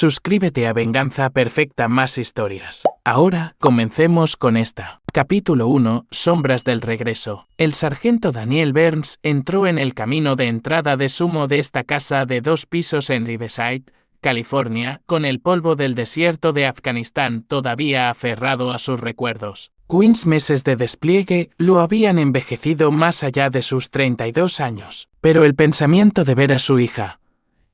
Suscríbete a Venganza Perfecta más historias. Ahora, comencemos con esta. Capítulo 1. Sombras del regreso. El sargento Daniel Burns entró en el camino de entrada de su modesta casa de 2 pisos en Riverside, California, con el polvo del desierto de Afganistán todavía aferrado a sus recuerdos. 15 meses de despliegue lo habían envejecido más allá de sus 32 años, pero el pensamiento de ver a su hija,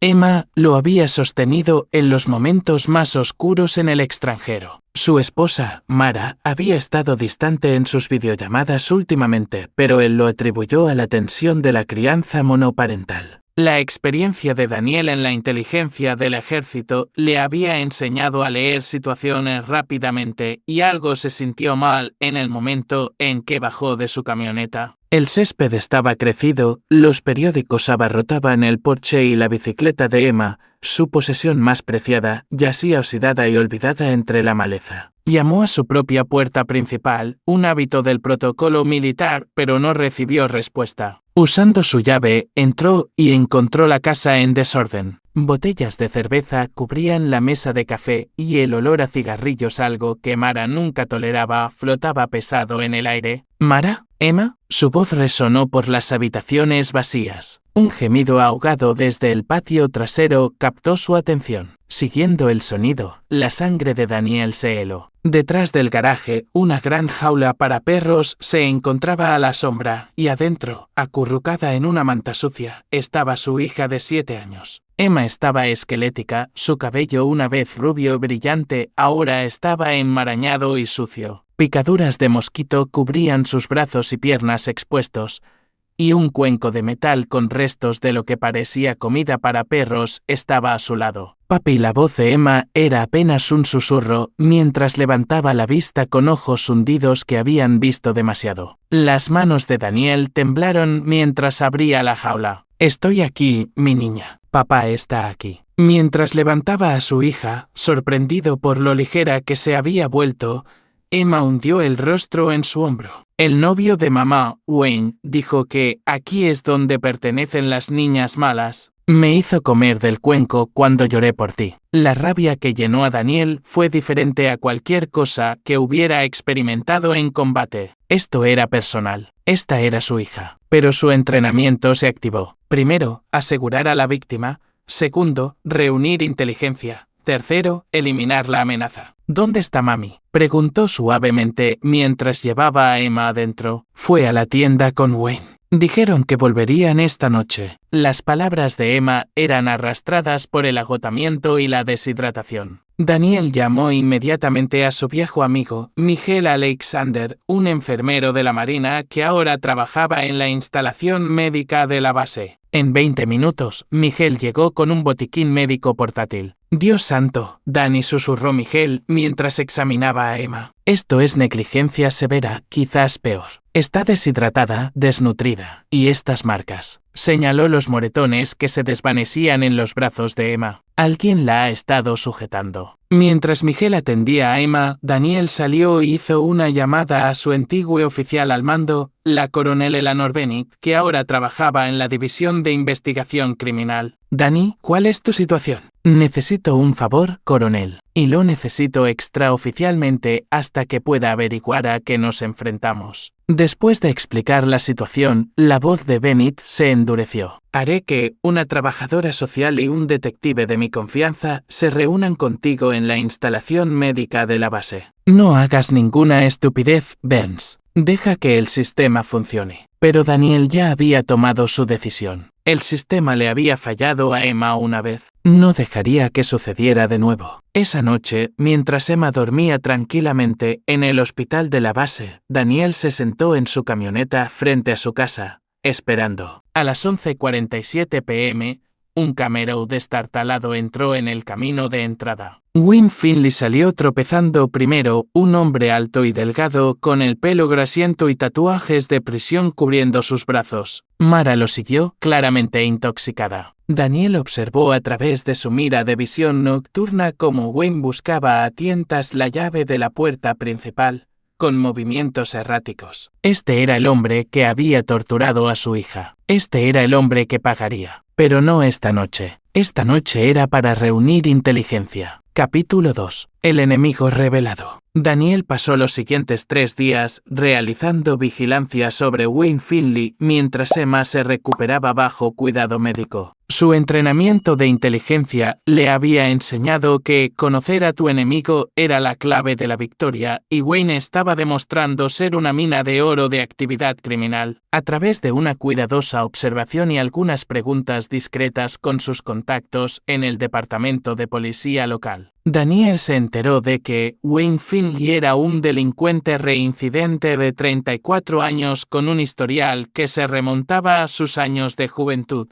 Emma, lo había sostenido en los momentos más oscuros en el extranjero. Su esposa, Mara, había estado distante en sus videollamadas últimamente, pero él lo atribuyó a la tensión de la crianza monoparental. La experiencia de Daniel en la inteligencia del ejército le había enseñado a leer situaciones rápidamente y algo se sintió mal en el momento en que bajó de su camioneta. El césped estaba crecido, los periódicos abarrotaban el porche y la bicicleta de Emma, su posesión más preciada, yacía oxidada y olvidada entre la maleza. Llamó a su propia puerta principal, un hábito del protocolo militar, pero no recibió respuesta. Usando su llave, entró y encontró la casa en desorden. Botellas de cerveza cubrían la mesa de café y el olor a cigarrillos, algo que Mara nunca toleraba, flotaba pesado en el aire. ¿Mara? ¿Emma? Su voz resonó por las habitaciones vacías. Un gemido ahogado desde el patio trasero captó su atención. Siguiendo el sonido, la sangre de Daniel se heló. Detrás del garaje, una gran jaula para perros se encontraba a la sombra, y adentro, acurrucada en una manta sucia, estaba su hija de 7 años. Emma estaba esquelética, su cabello, una vez rubio brillante, ahora estaba enmarañado y sucio. Picaduras de mosquito cubrían sus brazos y piernas expuestos, y un cuenco de metal con restos de lo que parecía comida para perros estaba a su lado. Papi, la voz de Emma era apenas un susurro, mientras levantaba la vista con ojos hundidos que habían visto demasiado. Las manos de Daniel temblaron mientras abría la jaula. «Estoy aquí, mi niña. Papá está aquí». Mientras levantaba a su hija, sorprendido por lo ligera que se había vuelto, Emma hundió el rostro en su hombro. El novio de mamá, Wayne, dijo que aquí es donde pertenecen las niñas malas. Me hizo comer del cuenco cuando lloré por ti. La rabia que llenó a Daniel fue diferente a cualquier cosa que hubiera experimentado en combate. Esto era personal. Esta era su hija. Pero su entrenamiento se activó. Primero, asegurar a la víctima. Segundo, reunir inteligencia. Tercero, eliminar la amenaza. ¿Dónde está mami?, preguntó suavemente mientras llevaba a Emma adentro. Fue a la tienda con Wayne. Dijeron que volverían esta noche. Las palabras de Emma eran arrastradas por el agotamiento y la deshidratación. Daniel llamó inmediatamente a su viejo amigo, Miguel Alexander, un enfermero de la Marina que ahora trabajaba en la instalación médica de la base. En 20 minutos, Miguel llegó con un botiquín médico portátil. «Dios santo», Danny susurró Miguel mientras examinaba a Emma. «Esto es negligencia severa, quizás peor. Está deshidratada, desnutrida. Y estas marcas». Señaló los moretones que se desvanecían en los brazos de Emma. Alguien la ha estado sujetando. Mientras Miguel atendía a Emma, Daniel salió y hizo una llamada a su antiguo oficial al mando, la coronel Eleanor Bennett, que ahora trabajaba en la división de investigación criminal. «Danny, ¿cuál es tu situación?» «Necesito un favor, coronel. Y lo necesito extraoficialmente hasta que pueda averiguar a qué nos enfrentamos». Después de explicar la situación, la voz de Bennett se endureció. «Haré que una trabajadora social y un detective de mi confianza se reúnan contigo en la instalación médica de la base. No hagas ninguna estupidez, Burns. Deja que el sistema funcione». Pero Daniel ya había tomado su decisión. El sistema le había fallado a Emma una vez. No dejaría que sucediera de nuevo. Esa noche, mientras Emma dormía tranquilamente en el hospital de la base, Daniel se sentó en su camioneta frente a su casa, esperando. A las 11:47 p.m., un Camaro destartalado entró en el camino de entrada. Wayne Finley salió tropezando primero, un hombre alto y delgado con el pelo grasiento y tatuajes de prisión cubriendo sus brazos. Mara lo siguió, claramente intoxicada. Daniel observó a través de su mira de visión nocturna cómo Wayne buscaba a tientas la llave de la puerta principal, con movimientos erráticos. Este era el hombre que había torturado a su hija. Este era el hombre que pagaría. Pero no esta noche. Esta noche era para reunir inteligencia. Capítulo 2. El enemigo revelado. Daniel pasó los siguientes 3 días realizando vigilancia sobre Wayne Finley mientras Emma se recuperaba bajo cuidado médico. Su entrenamiento de inteligencia le había enseñado que conocer a tu enemigo era la clave de la victoria, y Wayne estaba demostrando ser una mina de oro de actividad criminal. A través de una cuidadosa observación y algunas preguntas discretas con sus contactos en el departamento de policía local, Daniel se enteró de que Wayne Finley era un delincuente reincidente de 34 años con un historial que se remontaba a sus años de juventud.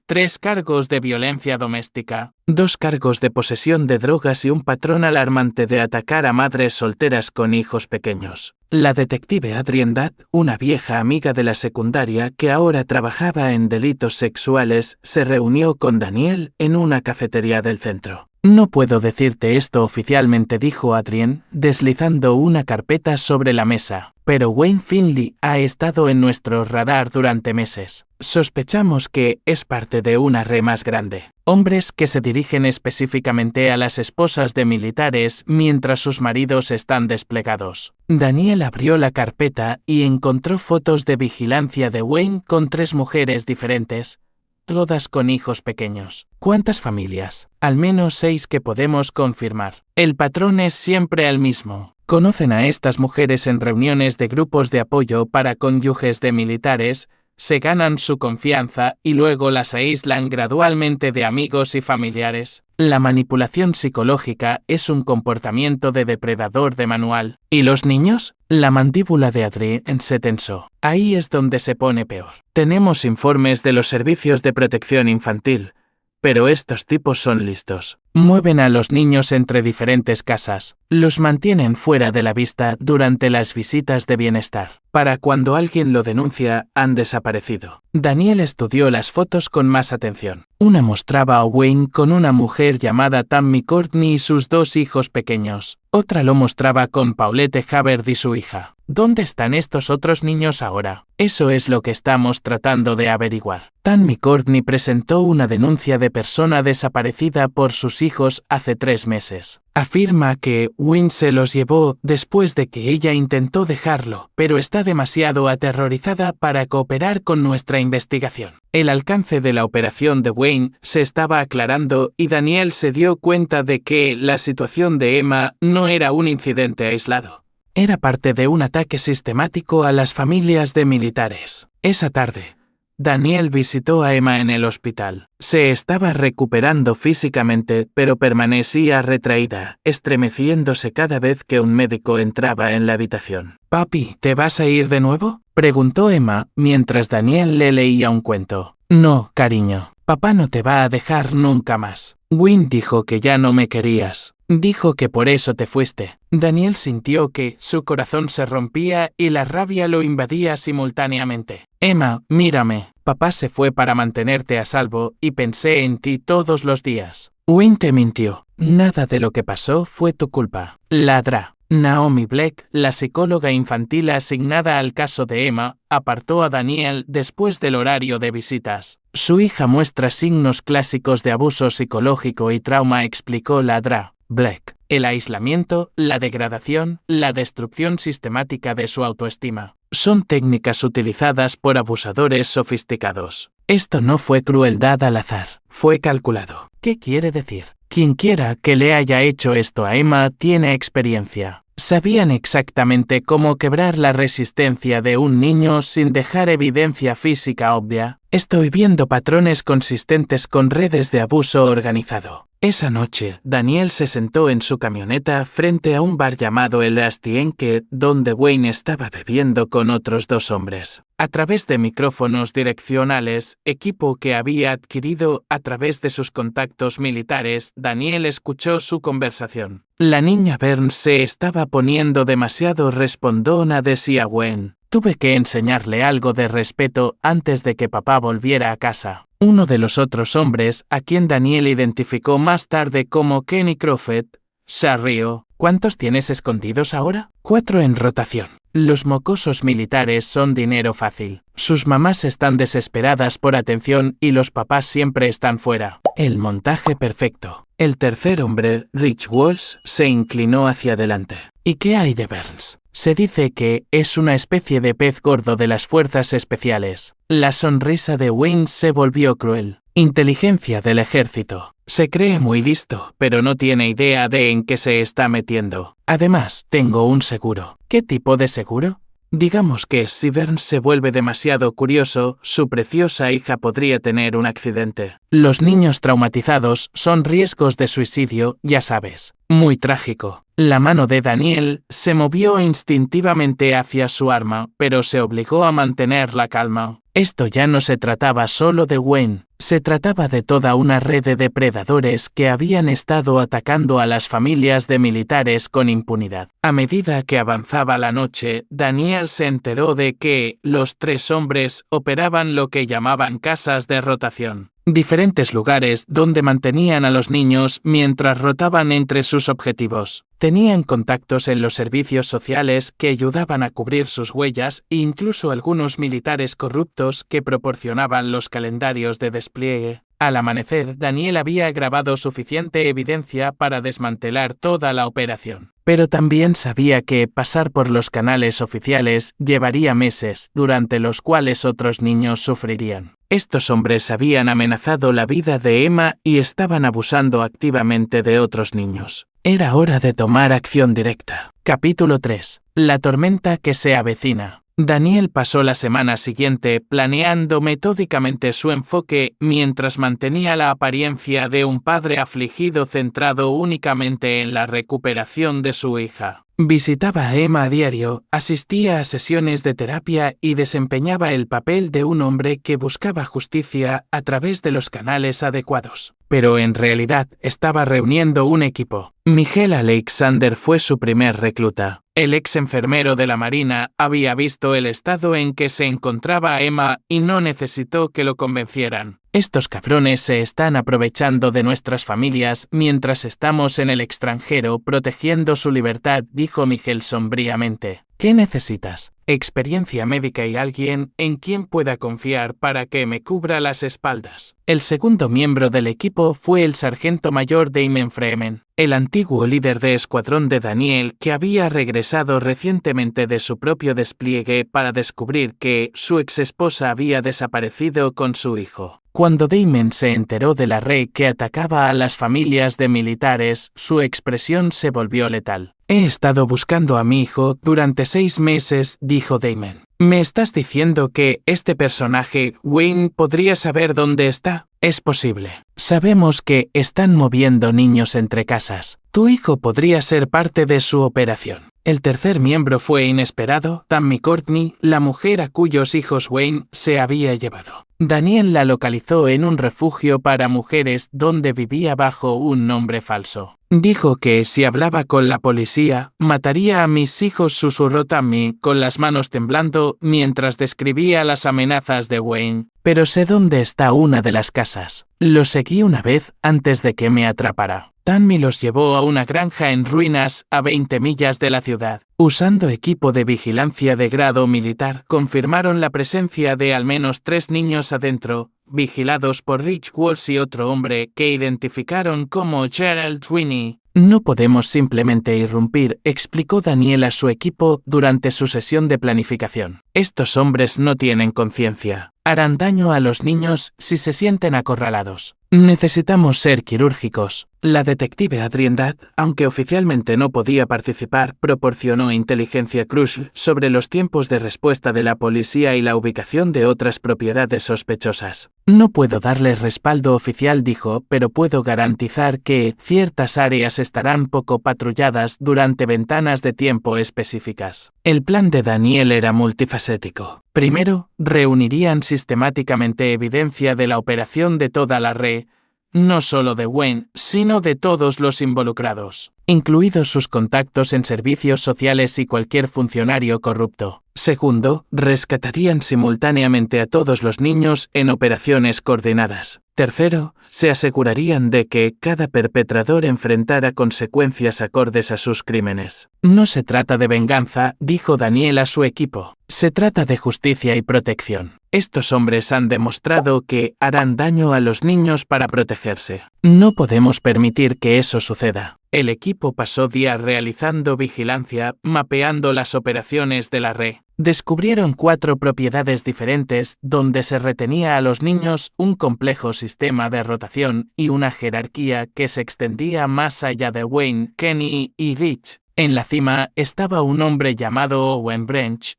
3 cargos de violencia doméstica, 2 cargos de posesión de drogas y un patrón alarmante de atacar a madres solteras con hijos pequeños. La detective Adrienne Datt, una vieja amiga de la secundaria que ahora trabajaba en delitos sexuales, se reunió con Daniel en una cafetería del centro. No puedo decirte esto oficialmente, dijo Adrienne, deslizando una carpeta sobre la mesa, pero Wayne Finley ha estado en nuestro radar durante meses. Sospechamos que es parte de una red más grande. Hombres que se dirigen específicamente a las esposas de militares mientras sus maridos están desplegados. Daniel abrió la carpeta y encontró fotos de vigilancia de Wayne con 3 mujeres diferentes, todas con hijos pequeños. ¿Cuántas familias? Al menos 6 que podemos confirmar. El patrón es siempre el mismo. Conocen a estas mujeres en reuniones de grupos de apoyo para cónyuges de militares, se ganan su confianza y luego las aíslan gradualmente de amigos y familiares. La manipulación psicológica es un comportamiento de depredador de manual. ¿Y los niños? La mandíbula de Adrienne se tensó. Ahí es donde se pone peor. Tenemos informes de los servicios de protección infantil, pero estos tipos son listos. Mueven a los niños entre diferentes casas, los mantienen fuera de la vista durante las visitas de bienestar. Para cuando alguien lo denuncia, han desaparecido. Daniel estudió las fotos con más atención. Una mostraba a Wayne con una mujer llamada Tammy Courtney y sus 2 hijos pequeños. Otra lo mostraba con Paulette Hubbard y su hija. ¿Dónde están estos otros niños ahora? Eso es lo que estamos tratando de averiguar. Tammy Courtney presentó una denuncia de persona desaparecida por sus hijos hace 3 meses. Afirma que Wayne se los llevó después de que ella intentó dejarlo, pero está demasiado aterrorizada para cooperar con nuestra investigación. El alcance de la operación de Wayne se estaba aclarando y Daniel se dio cuenta de que la situación de Emma no era un incidente aislado. Era parte de un ataque sistemático a las familias de militares. Esa tarde, Daniel visitó a Emma en el hospital. Se estaba recuperando físicamente, pero permanecía retraída, estremeciéndose cada vez que un médico entraba en la habitación. «Papi, ¿te vas a ir de nuevo?», preguntó Emma, mientras Daniel le leía un cuento. «No, cariño. Papá no te va a dejar nunca más. Wayne dijo que ya no me querías. Dijo que por eso te fuiste». Daniel sintió que su corazón se rompía y la rabia lo invadía simultáneamente. «Emma, mírame. Papá se fue para mantenerte a salvo y pensé en ti todos los días. Wayne te mintió. Nada de lo que pasó fue tu culpa». Ladra. Naomi Black, la psicóloga infantil asignada al caso de Emma, apartó a Daniel después del horario de visitas. «Su hija muestra signos clásicos de abuso psicológico y trauma», explicó Ladra. Black. El aislamiento, la degradación, la destrucción sistemática de su autoestima. Son técnicas utilizadas por abusadores sofisticados. Esto no fue crueldad al azar, fue calculado. ¿Qué quiere decir? Quien quiera que le haya hecho esto a Emma tiene experiencia. Sabían exactamente cómo quebrar la resistencia de un niño sin dejar evidencia física obvia. Estoy viendo patrones consistentes con redes de abuso organizado. Esa noche, Daniel se sentó en su camioneta frente a un bar llamado El Astienque, donde Wayne estaba bebiendo con otros 2 hombres. A través de micrófonos direccionales, equipo que había adquirido a través de sus contactos militares, Daniel escuchó su conversación. «La niña Burns se estaba poniendo demasiado respondona», decía Wayne. «Tuve que enseñarle algo de respeto antes de que papá volviera a casa». Uno de los otros hombres, a quien Daniel identificó más tarde como Kenny Crawford, se rió. «¿Cuántos tienes escondidos ahora?». «4 en rotación. Los mocosos militares son dinero fácil. Sus mamás están desesperadas por atención y los papás siempre están fuera. El montaje perfecto. El tercer hombre, Rich Walsh, se inclinó hacia adelante. ¿Y qué hay de Burns? Se dice que es una especie de pez gordo de las fuerzas especiales. La sonrisa de Wayne se volvió cruel. Inteligencia del ejército. Se cree muy listo, pero no tiene idea de en qué se está metiendo. Además, tengo un seguro. ¿Qué tipo de seguro? Digamos que si Burns se vuelve demasiado curioso, su preciosa hija podría tener un accidente. Los niños traumatizados son riesgos de suicidio, ya sabes. Muy trágico. La mano de Daniel se movió instintivamente hacia su arma, pero se obligó a mantener la calma. Esto ya no se trataba solo de Wayne, se trataba de toda una red de depredadores que habían estado atacando a las familias de militares con impunidad. A medida que avanzaba la noche, Daniel se enteró de que los tres hombres operaban lo que llamaban casas de rotación. Diferentes lugares donde mantenían a los niños mientras rotaban entre sus objetivos. Tenían contactos en los servicios sociales que ayudaban a cubrir sus huellas e incluso algunos militares corruptos que proporcionaban los calendarios de despliegue. Al amanecer, Daniel había grabado suficiente evidencia para desmantelar toda la operación. Pero también sabía que pasar por los canales oficiales llevaría meses, durante los cuales otros niños sufrirían. Estos hombres habían amenazado la vida de Emma y estaban abusando activamente de otros niños. Era hora de tomar acción directa. Capítulo 3. La tormenta que se avecina. Daniel pasó la semana siguiente planeando metódicamente su enfoque mientras mantenía la apariencia de un padre afligido centrado únicamente en la recuperación de su hija. Visitaba a Emma a diario, asistía a sesiones de terapia y desempeñaba el papel de un hombre que buscaba justicia a través de los canales adecuados. Pero en realidad estaba reuniendo un equipo. Miguel Alexander fue su primer recluta. El ex enfermero de la Marina había visto el estado en que se encontraba Emma y no necesitó que lo convencieran. Estos cabrones se están aprovechando de nuestras familias mientras estamos en el extranjero protegiendo su libertad, dijo Miguel sombríamente. ¿Qué necesitas? Experiencia médica y alguien en quien pueda confiar para que me cubra las espaldas. El segundo miembro del equipo fue el sargento mayor Damon Freeman, el antiguo líder de escuadrón de Daniel que había regresado recientemente de su propio despliegue para descubrir que su exesposa había desaparecido con su hijo. Cuando Damon se enteró de la red que atacaba a las familias de militares, su expresión se volvió letal. He estado buscando a mi hijo durante 6 meses, dijo Damon. ¿Me estás diciendo que este personaje, Wayne, podría saber dónde está? Es posible. Sabemos que están moviendo niños entre casas. Tu hijo podría ser parte de su operación. El tercer miembro fue inesperado, Tammy Courtney, la mujer a cuyos hijos Wayne se había llevado. Daniel la localizó en un refugio para mujeres donde vivía bajo un nombre falso. Dijo que si hablaba con la policía, mataría a mis hijos, susurró Tammy, con las manos temblando mientras describía las amenazas de Wayne. Pero sé dónde está una de las casas. Lo seguí una vez antes de que me atrapara. Tammy los llevó a una granja en ruinas a 20 millas de la ciudad. Usando equipo de vigilancia de grado militar, confirmaron la presencia de al menos 3 niños adentro, vigilados por Rich Walsh y otro hombre que identificaron como Gerald Sweeney. No podemos simplemente irrumpir, explicó Daniel a su equipo durante su sesión de planificación. Estos hombres no tienen conciencia. Harán daño a los niños si se sienten acorralados. Necesitamos ser quirúrgicos. La detective Adrienne Dadd, aunque oficialmente no podía participar, proporcionó inteligencia crucial sobre los tiempos de respuesta de la policía y la ubicación de otras propiedades sospechosas. No puedo darles respaldo oficial, dijo, pero puedo garantizar que ciertas áreas estarán poco patrulladas durante ventanas de tiempo específicas. El plan de Daniel era multifacético. Primero, reunirían sistemáticamente evidencia de la operación de toda la red, no solo de Wayne, sino de todos los involucrados, incluidos sus contactos en servicios sociales y cualquier funcionario corrupto. Segundo, rescatarían simultáneamente a todos los niños en operaciones coordinadas. Tercero, se asegurarían de que cada perpetrador enfrentara consecuencias acordes a sus crímenes. No se trata de venganza, dijo Daniel a su equipo. Se trata de justicia y protección. Estos hombres han demostrado que harán daño a los niños para protegerse. No podemos permitir que eso suceda. El equipo pasó días realizando vigilancia, mapeando las operaciones de la red. Descubrieron 4 propiedades diferentes donde se retenía a los niños, un complejo sistema de rotación y una jerarquía que se extendía más allá de Wayne, Kenny y Rich. En la cima estaba un hombre llamado Owen Branch,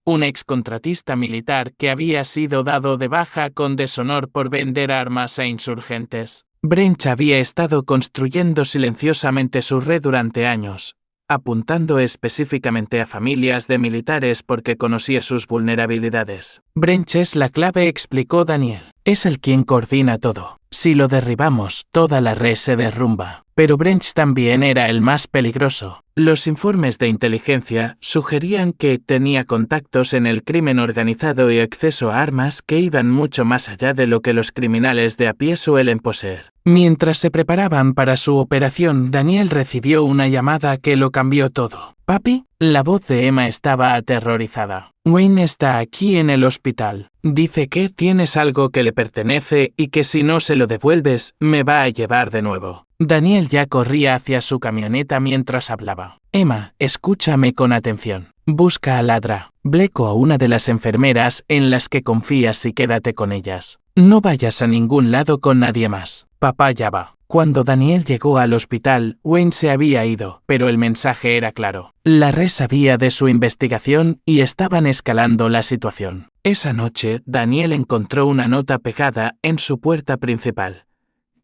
un excontratista militar que había sido dado de baja con deshonor por vender armas a insurgentes. Branch había estado construyendo silenciosamente su red durante años, apuntando específicamente a familias de militares porque conocía sus vulnerabilidades. Branch es la clave, explicó Daniel. Es el quien coordina todo. Si lo derribamos, toda la red se derrumba. Pero Branch también era el más peligroso. Los informes de inteligencia sugerían que tenía contactos en el crimen organizado y acceso a armas que iban mucho más allá de lo que los criminales de a pie suelen poseer. Mientras se preparaban para su operación, Daniel recibió una llamada que lo cambió todo. «¿Papi?» La voz de Emma estaba aterrorizada. «Wayne está aquí en el hospital. Dice que tienes algo que le pertenece y que si no se lo devuelves, me va a llevar de nuevo». Daniel ya corría hacia su camioneta mientras hablaba. «Emma, escúchame con atención. Busca a Ladra, Bleco a una de las enfermeras en las que confías y quédate con ellas. No vayas a ningún lado con nadie más. Papá ya va». Cuando Daniel llegó al hospital, Wayne se había ido, pero el mensaje era claro. La red sabía de su investigación y estaban escalando la situación. Esa noche, Daniel encontró una nota pegada en su puerta principal.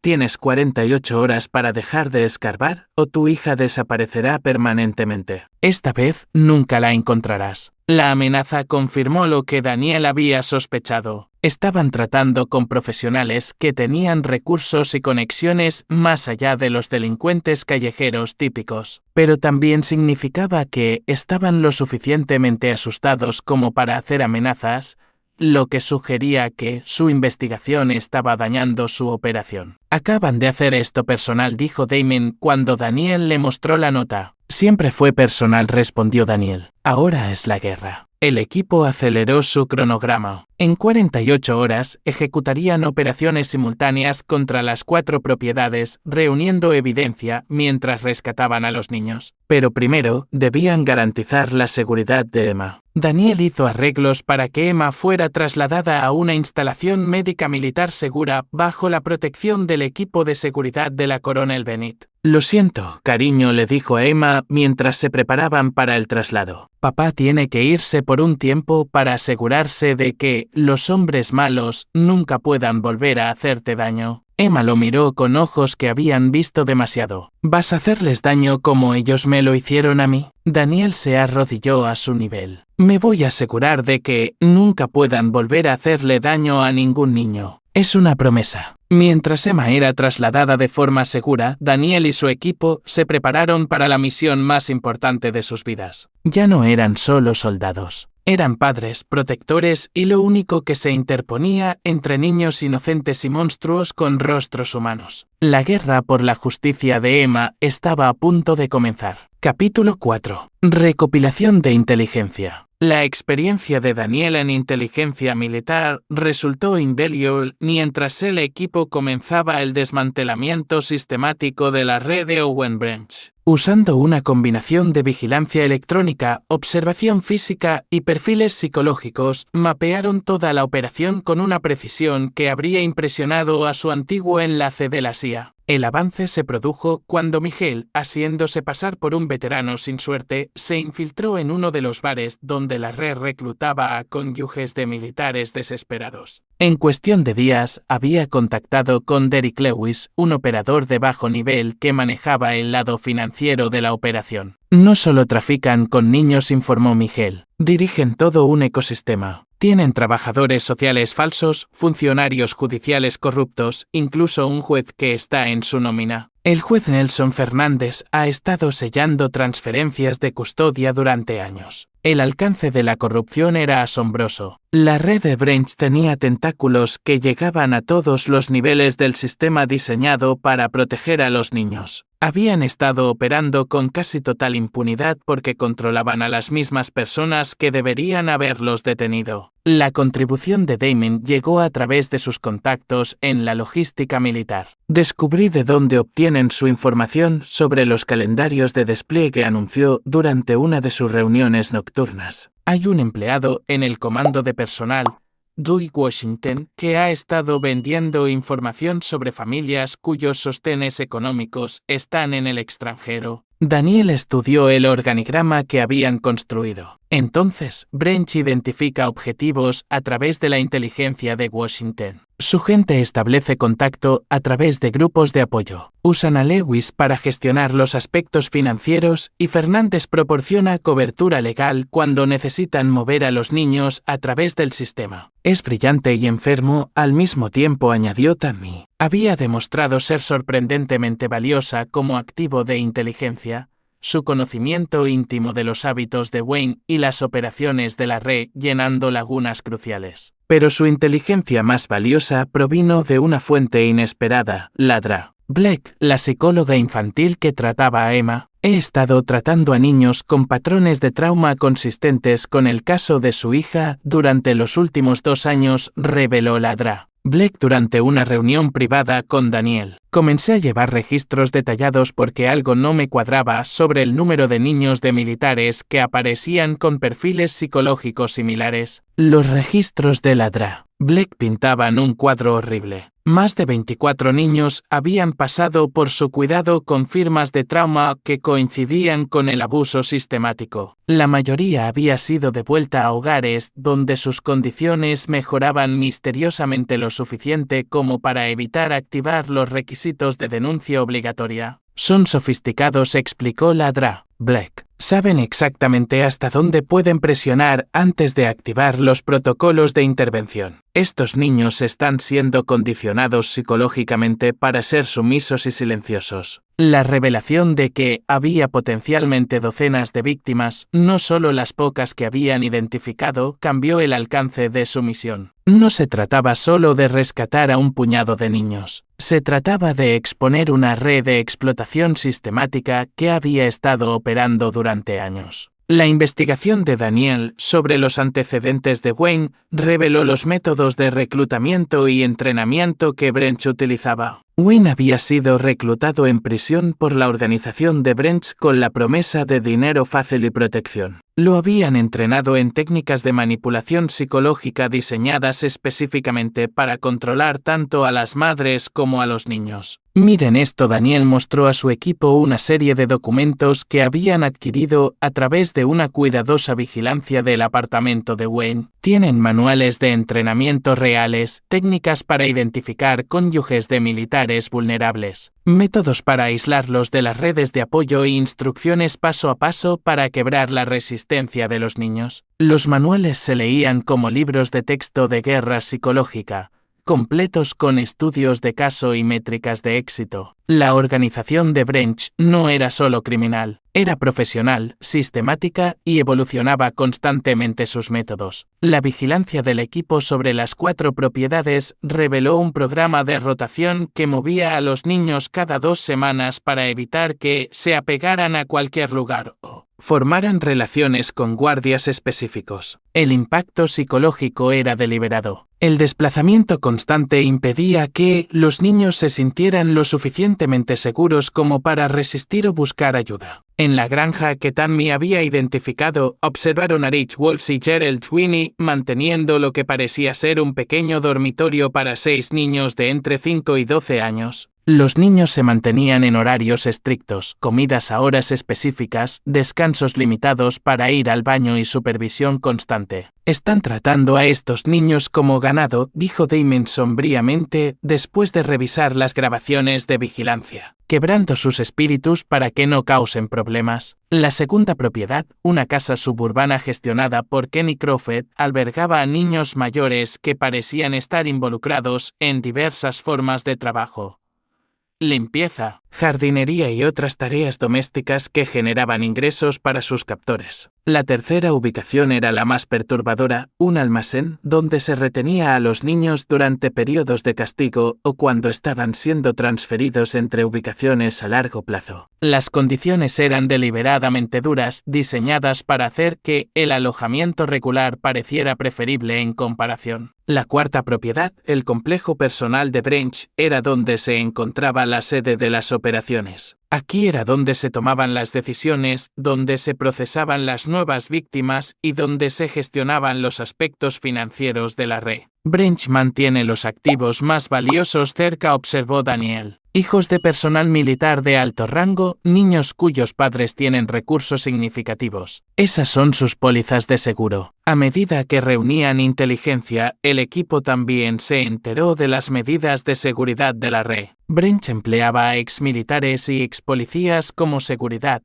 «Tienes 48 horas para dejar de escarbar o tu hija desaparecerá permanentemente. Esta vez nunca la encontrarás». La amenaza confirmó lo que Daniel había sospechado. Estaban tratando con profesionales que tenían recursos y conexiones más allá de los delincuentes callejeros típicos, pero también significaba que estaban lo suficientemente asustados como para hacer amenazas, lo que sugería que su investigación estaba dañando su operación. «Acaban de hacer esto personal», dijo Damon cuando Daniel le mostró la nota. «Siempre fue personal», respondió Daniel. «Ahora es la guerra». El equipo aceleró su cronograma. En 48 horas, ejecutarían operaciones simultáneas contra las 4 propiedades, reuniendo evidencia mientras rescataban a los niños. Pero primero, debían garantizar la seguridad de Emma. Daniel hizo arreglos para que Emma fuera trasladada a una instalación médica militar segura bajo la protección del equipo de seguridad de la Coronel Bennett. «Lo siento, cariño», le dijo a Emma mientras se preparaban para el traslado. «Papá tiene que irse por un tiempo para asegurarse de que los hombres malos nunca puedan volver a hacerte daño». Emma lo miró con ojos que habían visto demasiado. «¿Vas a hacerles daño como ellos me lo hicieron a mí?» Daniel se arrodilló a su nivel. «Me voy a asegurar de que nunca puedan volver a hacerle daño a ningún niño. Es una promesa». Mientras Emma era trasladada de forma segura, Daniel y su equipo se prepararon para la misión más importante de sus vidas. Ya no eran solo soldados. Eran padres, protectores y lo único que se interponía entre niños inocentes y monstruos con rostros humanos. La guerra por la justicia de Emma estaba a punto de comenzar. Capítulo 4. Recopilación de inteligencia. La experiencia de Daniel en inteligencia militar resultó indeleble mientras el equipo comenzaba el desmantelamiento sistemático de la red de Owen Branch. Usando una combinación de vigilancia electrónica, observación física y perfiles psicológicos, mapearon toda la operación con una precisión que habría impresionado a su antiguo enlace de la CIA. El avance se produjo cuando Miguel, haciéndose pasar por un veterano sin suerte, se infiltró en uno de los bares donde la red reclutaba a cónyuges de militares desesperados. En cuestión de días, había contactado con Derek Lewis, un operador de bajo nivel que manejaba el lado financiero de la operación. «No solo trafican con niños», informó Miguel. «Dirigen todo un ecosistema. Tienen trabajadores sociales falsos, funcionarios judiciales corruptos, incluso un juez que está en su nómina. El juez Nelson Fernández ha estado sellando transferencias de custodia durante años. El alcance de la corrupción era asombroso. La red de Branch tenía tentáculos que llegaban a todos los niveles del sistema diseñado para proteger a los niños. Habían estado operando con casi total impunidad porque controlaban a las mismas personas que deberían haberlos detenido. La contribución de Damon llegó a través de sus contactos en la logística militar. Descubrí de dónde obtienen su información sobre los calendarios de despliegue, anunció durante una de sus reuniones nocturnas. Hay un empleado en el comando de personal, Dewey Washington, que ha estado vendiendo información sobre familias cuyos sostenes económicos están en el extranjero. Daniel estudió el organigrama que habían construido. Entonces, Branch identifica objetivos a través de la inteligencia de Washington. Su gente establece contacto a través de grupos de apoyo. Usan a Lewis para gestionar los aspectos financieros y Fernández proporciona cobertura legal cuando necesitan mover a los niños a través del sistema. Es brillante y enfermo al mismo tiempo, añadió Tammy. Había demostrado ser sorprendentemente valiosa como activo de inteligencia. Su conocimiento íntimo de los hábitos de Wayne y las operaciones de la red llenando lagunas cruciales. Pero su inteligencia más valiosa provino de una fuente inesperada, Ladra. Black, la psicóloga infantil que trataba a Emma. He estado tratando a niños con patrones de trauma consistentes con el caso de su hija durante los últimos 2 años, reveló Ladra. Black durante una reunión privada con Daniel. Comencé a llevar registros detallados porque algo no me cuadraba sobre el número de niños de militares que aparecían con perfiles psicológicos similares. Los registros de Ladra. Black pintaban un cuadro horrible. Más de 24 niños habían pasado por su cuidado con firmas de trauma que coincidían con el abuso sistemático. La mayoría había sido devuelta a hogares donde sus condiciones mejoraban misteriosamente lo suficiente como para evitar activar los requisitos de denuncia obligatoria. Son sofisticados, explicó Ladra. Black. Saben exactamente hasta dónde pueden presionar antes de activar los protocolos de intervención. Estos niños están siendo condicionados psicológicamente para ser sumisos y silenciosos. La revelación de que había potencialmente docenas de víctimas, no solo las pocas que habían identificado, cambió el alcance de su misión. No se trataba solo de rescatar a un puñado de niños. Se trataba de exponer una red de explotación sistemática que había estado operando durante años. La investigación de Daniel sobre los antecedentes de Wayne reveló los métodos de reclutamiento y entrenamiento que Branch utilizaba. Wayne había sido reclutado en prisión por la organización de Branch con la promesa de dinero fácil y protección. Lo habían entrenado en técnicas de manipulación psicológica diseñadas específicamente para controlar tanto a las madres como a los niños. Miren esto, Daniel mostró a su equipo una serie de documentos que habían adquirido a través de una cuidadosa vigilancia del apartamento de Wayne. Tienen manuales de entrenamiento reales, técnicas para identificar cónyuges de militares vulnerables, métodos para aislarlos de las redes de apoyo e instrucciones paso a paso para quebrar la resistencia de los niños. Los manuales se leían como libros de texto de guerra psicológica, completos con estudios de caso y métricas de éxito. La organización de Branch no era solo criminal, era profesional, sistemática y evolucionaba constantemente sus métodos. La vigilancia del equipo sobre las 4 propiedades reveló un programa de rotación que movía a los niños cada 2 semanas para evitar que se apegaran a cualquier lugar o formaran relaciones con guardias específicos. El impacto psicológico era deliberado. El desplazamiento constante impedía que los niños se sintieran lo suficientemente seguros como para resistir o buscar ayuda. En la granja que Tammy había identificado, observaron a Rich Walsh y Gerald Sweeney manteniendo lo que parecía ser un pequeño dormitorio para 6 niños de entre 5 y 12 años. Los niños se mantenían en horarios estrictos, comidas a horas específicas, descansos limitados para ir al baño y supervisión constante. Están tratando a estos niños como ganado, dijo Damon sombríamente, después de revisar las grabaciones de vigilancia, quebrando sus espíritus para que no causen problemas. La segunda propiedad, una casa suburbana gestionada por Kenny Crawford, albergaba a niños mayores que parecían estar involucrados en diversas formas de trabajo. Limpieza, jardinería y otras tareas domésticas que generaban ingresos para sus captores. La tercera ubicación era la más perturbadora, un almacén donde se retenía a los niños durante periodos de castigo o cuando estaban siendo transferidos entre ubicaciones a largo plazo. Las condiciones eran deliberadamente duras, diseñadas para hacer que el alojamiento regular pareciera preferible en comparación. La cuarta propiedad, el complejo personal de Branch, era donde se encontraba la sede de las operaciones. Aquí era donde se tomaban las decisiones, donde se procesaban las nuevas víctimas y donde se gestionaban los aspectos financieros de la red. Branch mantiene los activos más valiosos cerca, observó Daniel. Hijos de personal militar de alto rango, niños cuyos padres tienen recursos significativos. Esas son sus pólizas de seguro. A medida que reunían inteligencia, el equipo también se enteró de las medidas de seguridad de la red. Branch empleaba a exmilitares y expolicías como seguridad,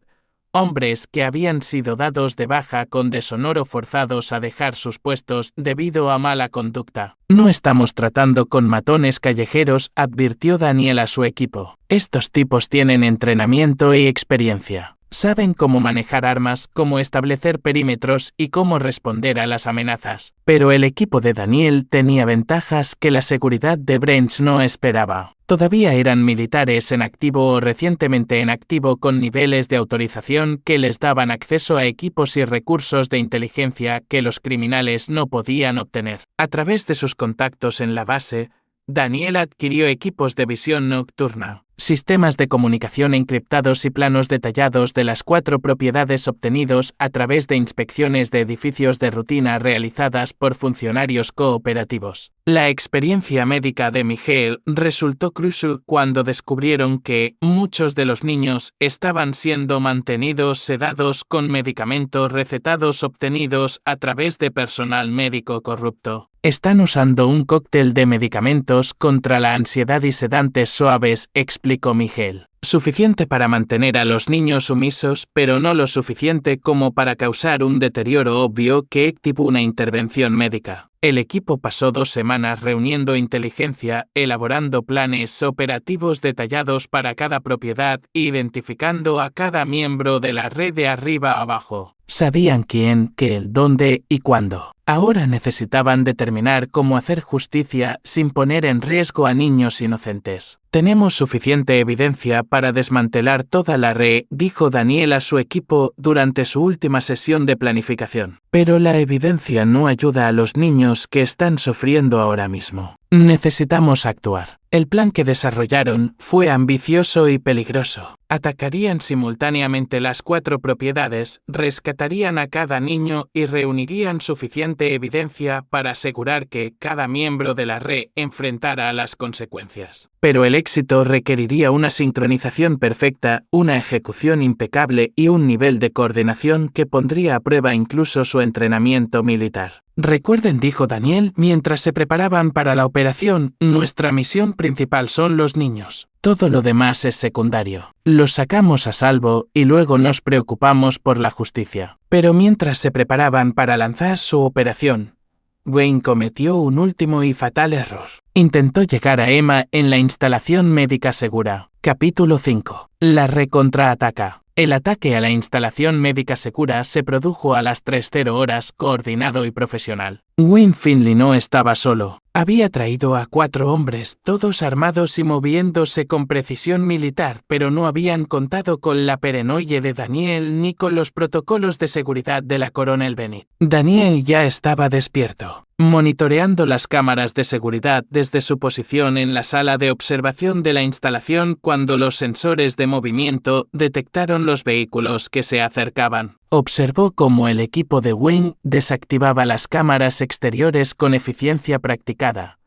hombres que habían sido dados de baja con deshonor o forzados a dejar sus puestos debido a mala conducta. No estamos tratando con matones callejeros, advirtió Daniel a su equipo. Estos tipos tienen entrenamiento y experiencia. Saben cómo manejar armas, cómo establecer perímetros y cómo responder a las amenazas. Pero el equipo de Daniel tenía ventajas que la seguridad de Branch no esperaba. Todavía eran militares en activo o recientemente en activo con niveles de autorización que les daban acceso a equipos y recursos de inteligencia que los criminales no podían obtener. A través de sus contactos en la base, Daniel adquirió equipos de visión nocturna, sistemas de comunicación encriptados y planos detallados de las 4 propiedades obtenidos a través de inspecciones de edificios de rutina realizadas por funcionarios cooperativos. La experiencia médica de Miguel resultó crucial cuando descubrieron que muchos de los niños estaban siendo mantenidos sedados con medicamentos recetados obtenidos a través de personal médico corrupto. Están usando un cóctel de medicamentos contra la ansiedad y sedantes suaves, explicó Miguel. Suficiente para mantener a los niños sumisos, pero no lo suficiente como para causar un deterioro obvio que activó una intervención médica. El equipo pasó 2 semanas reuniendo inteligencia, elaborando planes operativos detallados para cada propiedad e identificando a cada miembro de la red de arriba a abajo. Sabían quién, qué, dónde y cuándo. Ahora necesitaban determinar cómo hacer justicia sin poner en riesgo a niños inocentes. Tenemos suficiente evidencia para desmantelar toda la red, dijo Daniel a su equipo durante su última sesión de planificación. Pero la evidencia no ayuda a los niños que están sufriendo ahora mismo. Necesitamos actuar. El plan que desarrollaron fue ambicioso y peligroso. Atacarían simultáneamente las 4 propiedades, rescatarían a cada niño y reunirían suficiente evidencia para asegurar que cada miembro de la red enfrentara las consecuencias. Pero el éxito requeriría una sincronización perfecta, una ejecución impecable y un nivel de coordinación que pondría a prueba incluso su entrenamiento militar. Recuerden, dijo Daniel mientras se preparaban para la operación, nuestra misión principal son los niños. Todo lo demás es secundario. Los sacamos a salvo y luego nos preocupamos por la justicia. Pero mientras se preparaban para lanzar su operación, Wayne cometió un último y fatal error. Intentó llegar a Emma en la instalación médica segura. Capítulo 5. La red contraataca. El ataque a la instalación médica segura se produjo a las 3:00 horas, coordinado y profesional. Wayne Finley no estaba solo. Había traído a 4 hombres, todos armados y moviéndose con precisión militar, pero no habían contado con la paranoia de Daniel ni con los protocolos de seguridad de la coronel Bennett. Daniel ya estaba despierto, monitoreando las cámaras de seguridad desde su posición en la sala de observación de la instalación cuando los sensores de movimiento detectaron los vehículos que se acercaban. Observó cómo el equipo de Wayne desactivaba las cámaras exteriores con eficiencia practicada,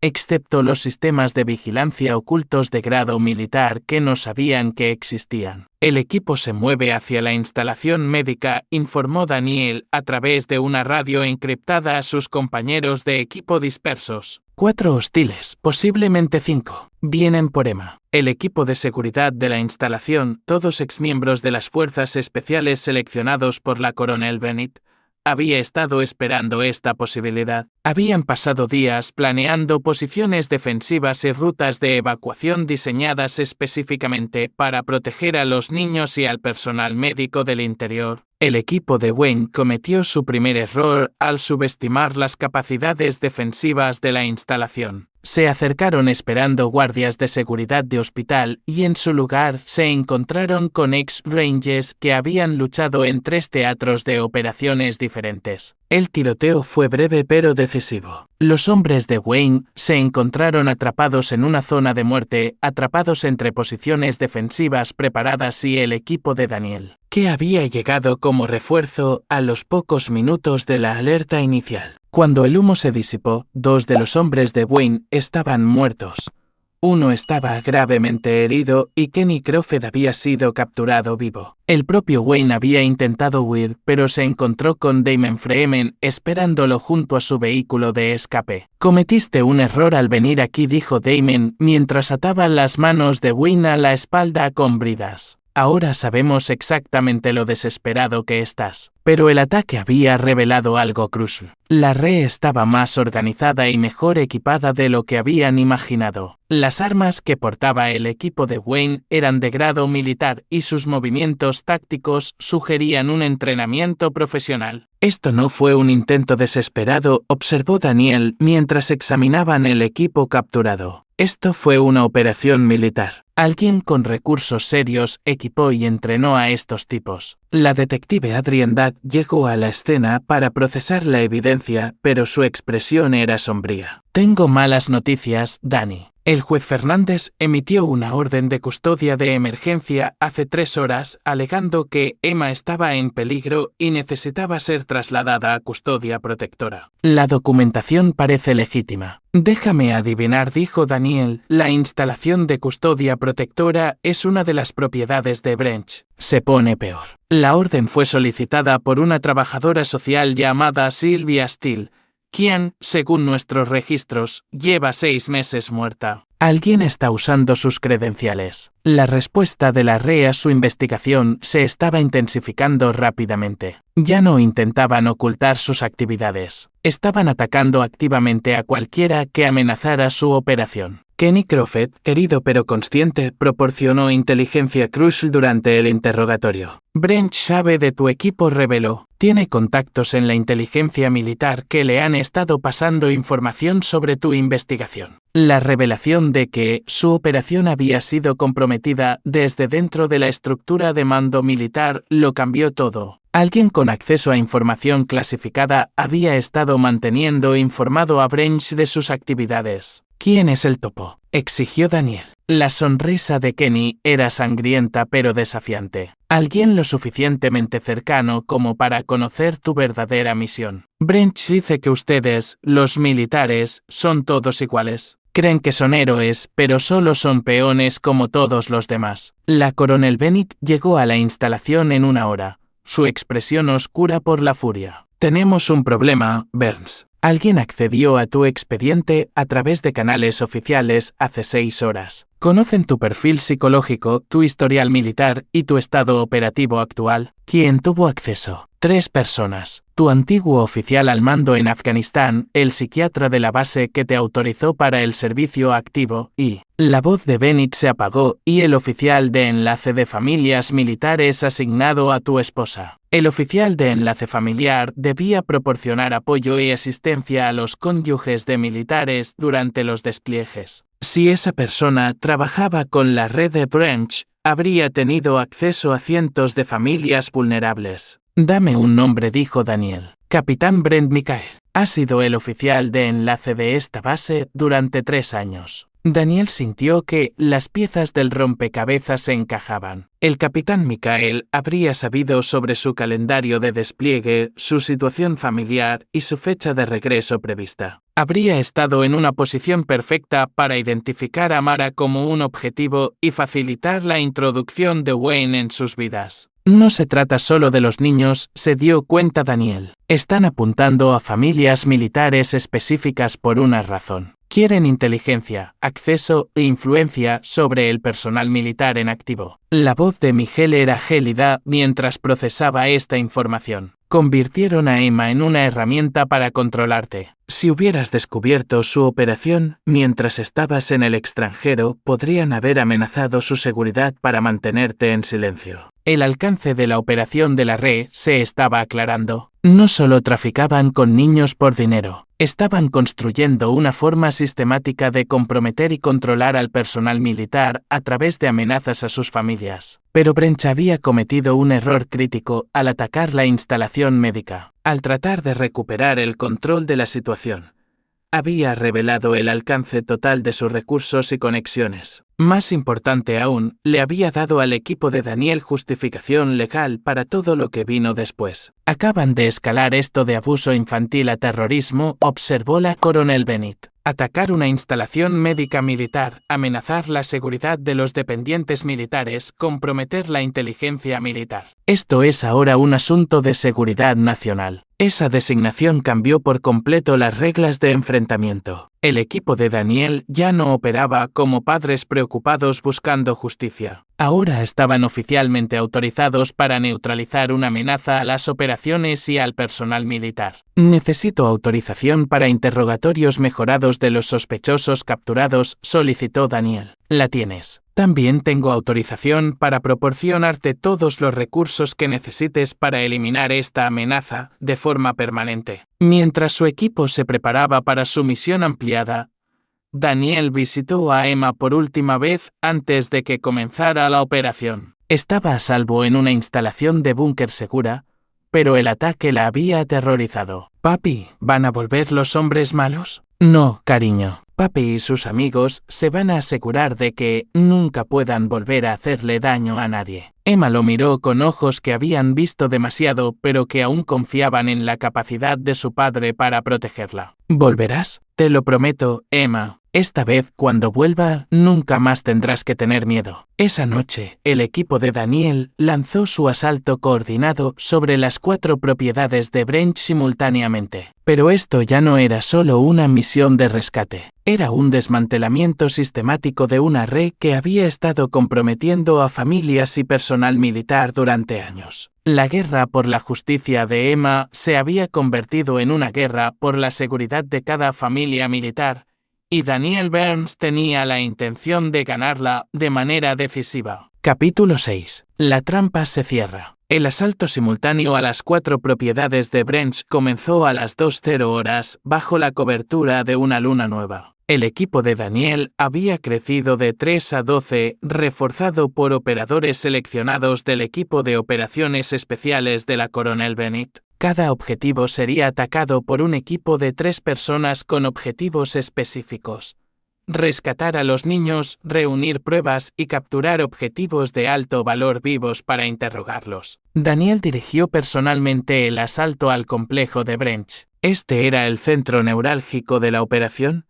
excepto los sistemas de vigilancia ocultos de grado militar que no sabían que existían. El equipo se mueve hacia la instalación médica, informó Daniel a través de una radio encriptada a sus compañeros de equipo dispersos. 4 hostiles, posiblemente 5. Vienen por Emma. El equipo de seguridad de la instalación, todos exmiembros de las fuerzas especiales seleccionados por la coronel Bennett, había estado esperando esta posibilidad. Habían pasado días planeando posiciones defensivas y rutas de evacuación diseñadas específicamente para proteger a los niños y al personal médico del interior. El equipo de Wayne cometió su primer error al subestimar las capacidades defensivas de la instalación. Se acercaron esperando guardias de seguridad de hospital y en su lugar se encontraron con ex-Rangers que habían luchado en 3 teatros de operaciones diferentes. El tiroteo fue breve pero decisivo. Los hombres de Wayne se encontraron atrapados en una zona de muerte, atrapados entre posiciones defensivas preparadas y el equipo de Daniel, que había llegado como refuerzo a los pocos minutos de la alerta inicial. Cuando el humo se disipó, 2 de los hombres de Wayne estaban muertos. Uno estaba gravemente herido y Kenny Crawford había sido capturado vivo. El propio Wayne había intentado huir, pero se encontró con Damon Freeman esperándolo junto a su vehículo de escape. Cometiste un error al venir aquí, dijo Damon mientras ataba las manos de Wayne a la espalda con bridas. Ahora sabemos exactamente lo desesperado que estás. Pero el ataque había revelado algo crucial. La RE estaba más organizada y mejor equipada de lo que habían imaginado. Las armas que portaba el equipo de Wayne eran de grado militar y sus movimientos tácticos sugerían un entrenamiento profesional. Esto no fue un intento desesperado, observó Daniel mientras examinaban el equipo capturado. Esto fue una operación militar. Alguien con recursos serios equipó y entrenó a estos tipos. La detective Adrienne Duck llegó a la escena para procesar la evidencia, pero su expresión era sombría. Tengo malas noticias, Danny. El juez Fernández emitió una orden de custodia de emergencia hace 3 horas, alegando que Emma estaba en peligro y necesitaba ser trasladada a custodia protectora. La documentación parece legítima. Déjame adivinar, dijo Daniel, la instalación de custodia protectora es una de las propiedades de Branch. Se pone peor. La orden fue solicitada por una trabajadora social llamada Sylvia Steele, quien, según nuestros registros, lleva 6 meses muerta. Alguien está usando sus credenciales. La respuesta de la RE a su investigación se estaba intensificando rápidamente. Ya no intentaban ocultar sus actividades. Estaban atacando activamente a cualquiera que amenazara su operación. Kenny Crawford, herido pero consciente, proporcionó inteligencia crucial durante el interrogatorio. Branch sabe de tu equipo, reveló. Tiene contactos en la inteligencia militar que le han estado pasando información sobre tu investigación. La revelación de que su operación había sido comprometida desde dentro de la estructura de mando militar lo cambió todo. Alguien con acceso a información clasificada había estado manteniendo informado a Branch de sus actividades. ¿Quién es el topo?, exigió Daniel. La sonrisa de Kenny era sangrienta pero desafiante. Alguien lo suficientemente cercano como para conocer tu verdadera misión. Branch dice que ustedes, los militares, son todos iguales. Creen que son héroes, pero solo son peones como todos los demás. La coronel Bennett llegó a la instalación en 1 hora, su expresión oscura por la furia. Tenemos un problema, Burns. Alguien accedió a tu expediente a través de canales oficiales hace 6 horas. Conocen tu perfil psicológico, tu historial militar y tu estado operativo actual. ¿Quién tuvo acceso? 3 personas. Tu antiguo oficial al mando en Afganistán, el psiquiatra de la base que te autorizó para el servicio activo, y la voz de Bennett se apagó, y el oficial de enlace de familias militares asignado a tu esposa. El oficial de enlace familiar debía proporcionar apoyo y asistencia a los cónyuges de militares durante los despliegues. Si esa persona trabajaba con la red de Branch, habría tenido acceso a cientos de familias vulnerables. Dame un nombre, dijo Daniel. Capitán Brent Michael. Ha sido el oficial de enlace de esta base durante 3 años. Daniel sintió que las piezas del rompecabezas se encajaban. El capitán Michael habría sabido sobre su calendario de despliegue, su situación familiar y su fecha de regreso prevista. habría estado en una posición perfecta para identificar a Mara como un objetivo y facilitar la introducción de Wayne en sus vidas. No se trata solo de los niños, se dio cuenta Daniel. Están apuntando a familias militares específicas por una razón. Quieren inteligencia, acceso e influencia sobre el personal militar en activo. La voz de Miguel era gélida mientras procesaba esta información. Convirtieron a Emma en una herramienta para controlarte. Si hubieras descubierto su operación mientras estabas en el extranjero, podrían haber amenazado su seguridad para mantenerte en silencio. El alcance de la operación de la red se estaba aclarando. No solo traficaban con niños por dinero, estaban construyendo una forma sistemática de comprometer y controlar al personal militar a través de amenazas a sus familias. Pero Branch había cometido un error crítico al atacar la instalación médica. Al tratar de recuperar el control de la situación, había revelado el alcance total de sus recursos y conexiones. Más importante aún, le había dado al equipo de Daniel justificación legal para todo lo que vino después. Acaban de escalar esto de abuso infantil a terrorismo, observó la coronel Bennett. Atacar una instalación médica militar, amenazar la seguridad de los dependientes militares, comprometer la inteligencia militar. Esto es ahora un asunto de seguridad nacional. Esa designación cambió por completo las reglas de enfrentamiento. El equipo de Daniel ya no operaba como padres preocupados buscando justicia. Ahora estaban oficialmente autorizados para neutralizar una amenaza a las operaciones y al personal militar. Necesito autorización para interrogatorios mejorados de los sospechosos capturados, solicitó Daniel. La tienes. También tengo autorización para proporcionarte todos los recursos que necesites para eliminar esta amenaza de forma permanente. Mientras su equipo se preparaba para su misión ampliada, Daniel visitó a Emma por última vez antes de que comenzara la operación. Estaba a salvo en una instalación de búnker segura, pero el ataque la había aterrorizado. «Papi, ¿van a volver los hombres malos?» «No, cariño. Papi y sus amigos se van a asegurar de que nunca puedan volver a hacerle daño a nadie». Emma lo miró con ojos que habían visto demasiado pero que aún confiaban en la capacidad de su padre para protegerla. «¿Volverás? Te lo prometo, Emma. Esta vez, cuando vuelva, nunca más tendrás que tener miedo». Esa noche, el equipo de Daniel lanzó su asalto coordinado sobre las 4 propiedades de Branch simultáneamente. Pero esto ya no era solo una misión de rescate. Era un desmantelamiento sistemático de una red que había estado comprometiendo a familias y personal militar durante años. La guerra por la justicia de Emma se había convertido en una guerra por la seguridad de cada familia militar, y Daniel Burns tenía la intención de ganarla de manera decisiva. Capítulo 6. La trampa se cierra. El asalto simultáneo a las 4 propiedades de Branch comenzó a las 2:00 horas bajo la cobertura de una luna nueva. El equipo de Daniel había crecido de 3 a 12, reforzado por operadores seleccionados del equipo de operaciones especiales de la coronel Bennett. Cada objetivo sería atacado por un equipo de 3 personas con objetivos específicos: rescatar a los niños, reunir pruebas y capturar objetivos de alto valor vivos para interrogarlos. Daniel dirigió personalmente el asalto al complejo de Branch. Este era el centro neurálgico de la operación,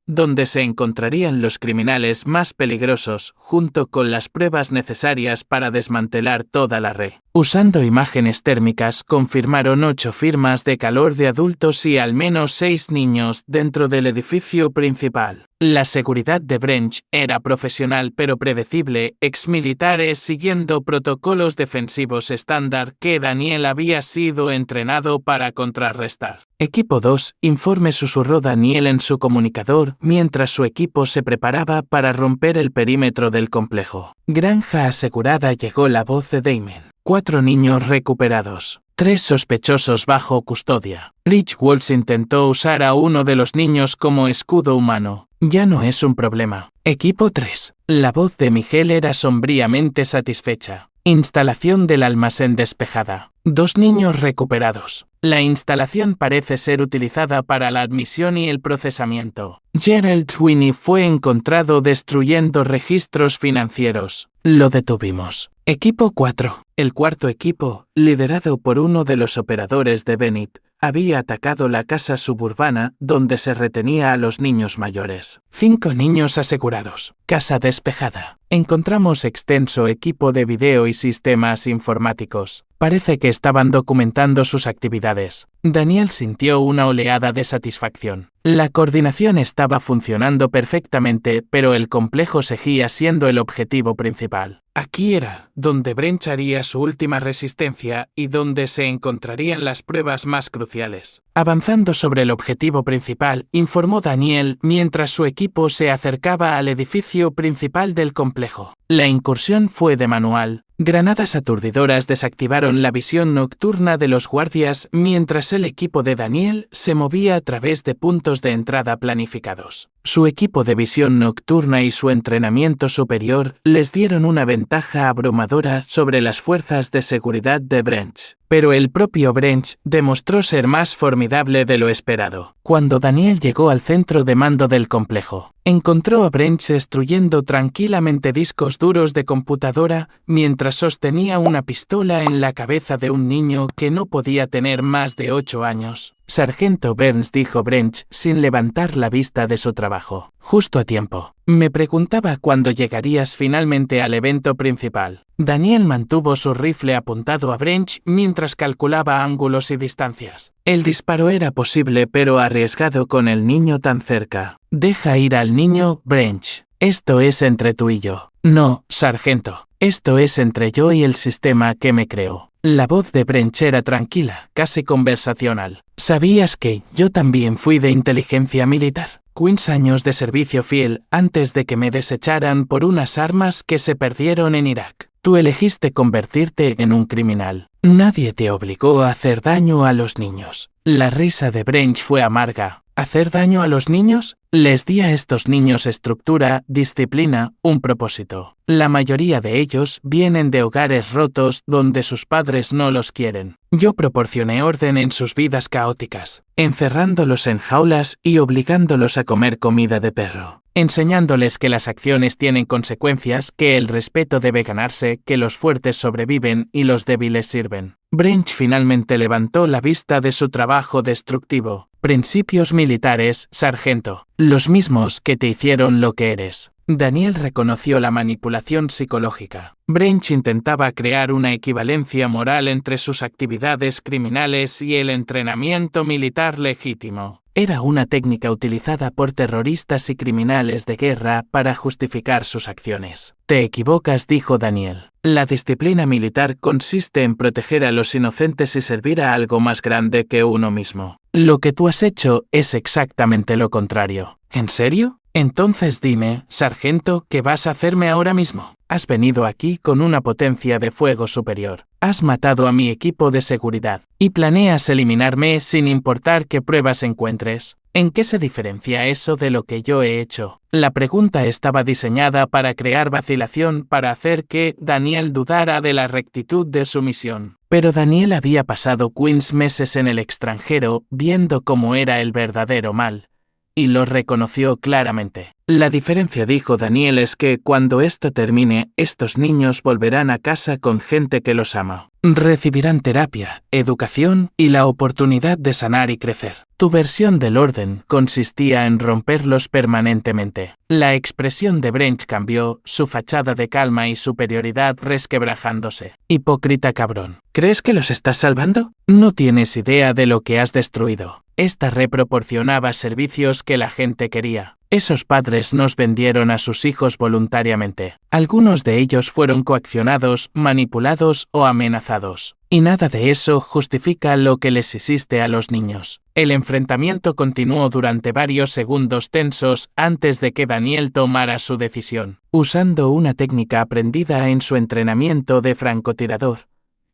donde se encontrarían los criminales más peligrosos, junto con las pruebas necesarias para desmantelar toda la red. Usando imágenes térmicas, confirmaron 8 firmas de calor de adultos y al menos 6 niños dentro del edificio principal. La seguridad de Branch era profesional pero predecible, exmilitares siguiendo protocolos defensivos estándar que Daniel había sido entrenado para contrarrestar. Equipo 2, informe, susurró Daniel en su comunicador mientras su equipo se preparaba para romper el perímetro del complejo. Granja asegurada, llegó la voz de Damon. 4 niños recuperados. 3 sospechosos bajo custodia. Rich Walsh intentó usar a uno de los niños como escudo humano. Ya no es un problema. Equipo 3. La voz de Miguel era sombríamente satisfecha. Instalación del almacén despejada. 2 niños recuperados. La instalación parece ser utilizada para la admisión y el procesamiento. Gerald Sweeney fue encontrado destruyendo registros financieros. Lo detuvimos. Equipo 4. El cuarto equipo, liderado por uno de los operadores de Bennett, había atacado la casa suburbana donde se retenía a los niños mayores. 5 niños asegurados. Casa despejada. Encontramos extenso equipo de video y sistemas informáticos. Parece que estaban documentando sus actividades. Daniel sintió una oleada de satisfacción. La coordinación estaba funcionando perfectamente, pero el complejo seguía siendo el objetivo principal. Aquí era donde Branch haría su última resistencia y donde se encontrarían las pruebas más cruciales. Avanzando sobre el objetivo principal, informó Daniel mientras su equipo se acercaba al edificio principal del complejo. La incursión fue de manual. Granadas aturdidoras desactivaron la visión nocturna de los guardias mientras el equipo de Daniel se movía a través de puntos de entrada planificados. Su equipo de visión nocturna y su entrenamiento superior les dieron una ventaja abrumadora sobre las fuerzas de seguridad de Branch. Pero el propio Branch demostró ser más formidable de lo esperado. Cuando Daniel llegó al centro de mando del complejo, encontró a Branch destruyendo tranquilamente discos duros de computadora mientras sostenía una pistola en la cabeza de un niño que no podía tener más de 8 años. Sargento Burns, dijo Branch sin levantar la vista de su trabajo. Justo a tiempo. Me preguntaba cuándo llegarías finalmente al evento principal. Daniel mantuvo su rifle apuntado a Branch mientras calculaba ángulos y distancias. El disparo era posible pero arriesgado con el niño tan cerca. Deja ir al niño, Branch. Esto es entre tú y yo. No, sargento. Esto es entre yo y el sistema que me creó. La voz de Branch era tranquila, casi conversacional. ¿Sabías que yo también fui de inteligencia militar? 15 años de servicio fiel antes de que me desecharan por unas armas que se perdieron en Irak. Tú elegiste convertirte en un criminal. Nadie te obligó a hacer daño a los niños. La risa de Branch fue amarga. ¿Hacer daño a los niños? Les di a estos niños estructura, disciplina, un propósito. La mayoría de ellos vienen de hogares rotos donde sus padres no los quieren. Yo proporcioné orden en sus vidas caóticas, encerrándolos en jaulas y obligándolos a comer comida de perro. Enseñándoles que las acciones tienen consecuencias, que el respeto debe ganarse, que los fuertes sobreviven y los débiles sirven. Branch finalmente levantó la vista de su trabajo destructivo. Principios militares, sargento. Los mismos que te hicieron lo que eres. Daniel reconoció la manipulación psicológica. Branch intentaba crear una equivalencia moral entre sus actividades criminales y el entrenamiento militar legítimo. Era una técnica utilizada por terroristas y criminales de guerra para justificar sus acciones. Te equivocas, dijo Daniel. La disciplina militar consiste en proteger a los inocentes y servir a algo más grande que uno mismo. Lo que tú has hecho es exactamente lo contrario. ¿En serio? Entonces dime, sargento, ¿qué vas a hacerme ahora mismo? Has venido aquí con una potencia de fuego superior. Has matado a mi equipo de seguridad. Y planeas eliminarme sin importar qué pruebas encuentres. ¿En qué se diferencia eso de lo que yo he hecho? La pregunta estaba diseñada para crear vacilación, para hacer que Daniel dudara de la rectitud de su misión. Pero Daniel había pasado 15 meses en el extranjero viendo cómo era el verdadero mal. Y lo reconoció claramente. La diferencia, dijo Daniel, es que cuando esto termine, estos niños volverán a casa con gente que los ama. Recibirán terapia, educación y la oportunidad de sanar y crecer. Tu versión del orden consistía en romperlos permanentemente. La expresión de Branch cambió, su fachada de calma y superioridad resquebrajándose. Hipócrita cabrón. ¿Crees que los estás salvando? No tienes idea de lo que has destruido. Esta red proporcionaba servicios que la gente quería. Esos padres nos vendieron a sus hijos voluntariamente. Algunos de ellos fueron coaccionados, manipulados o amenazados. Y nada de eso justifica lo que les hiciste a los niños. El enfrentamiento continuó durante varios segundos tensos antes de que Daniel tomara su decisión. Usando una técnica aprendida en su entrenamiento de francotirador,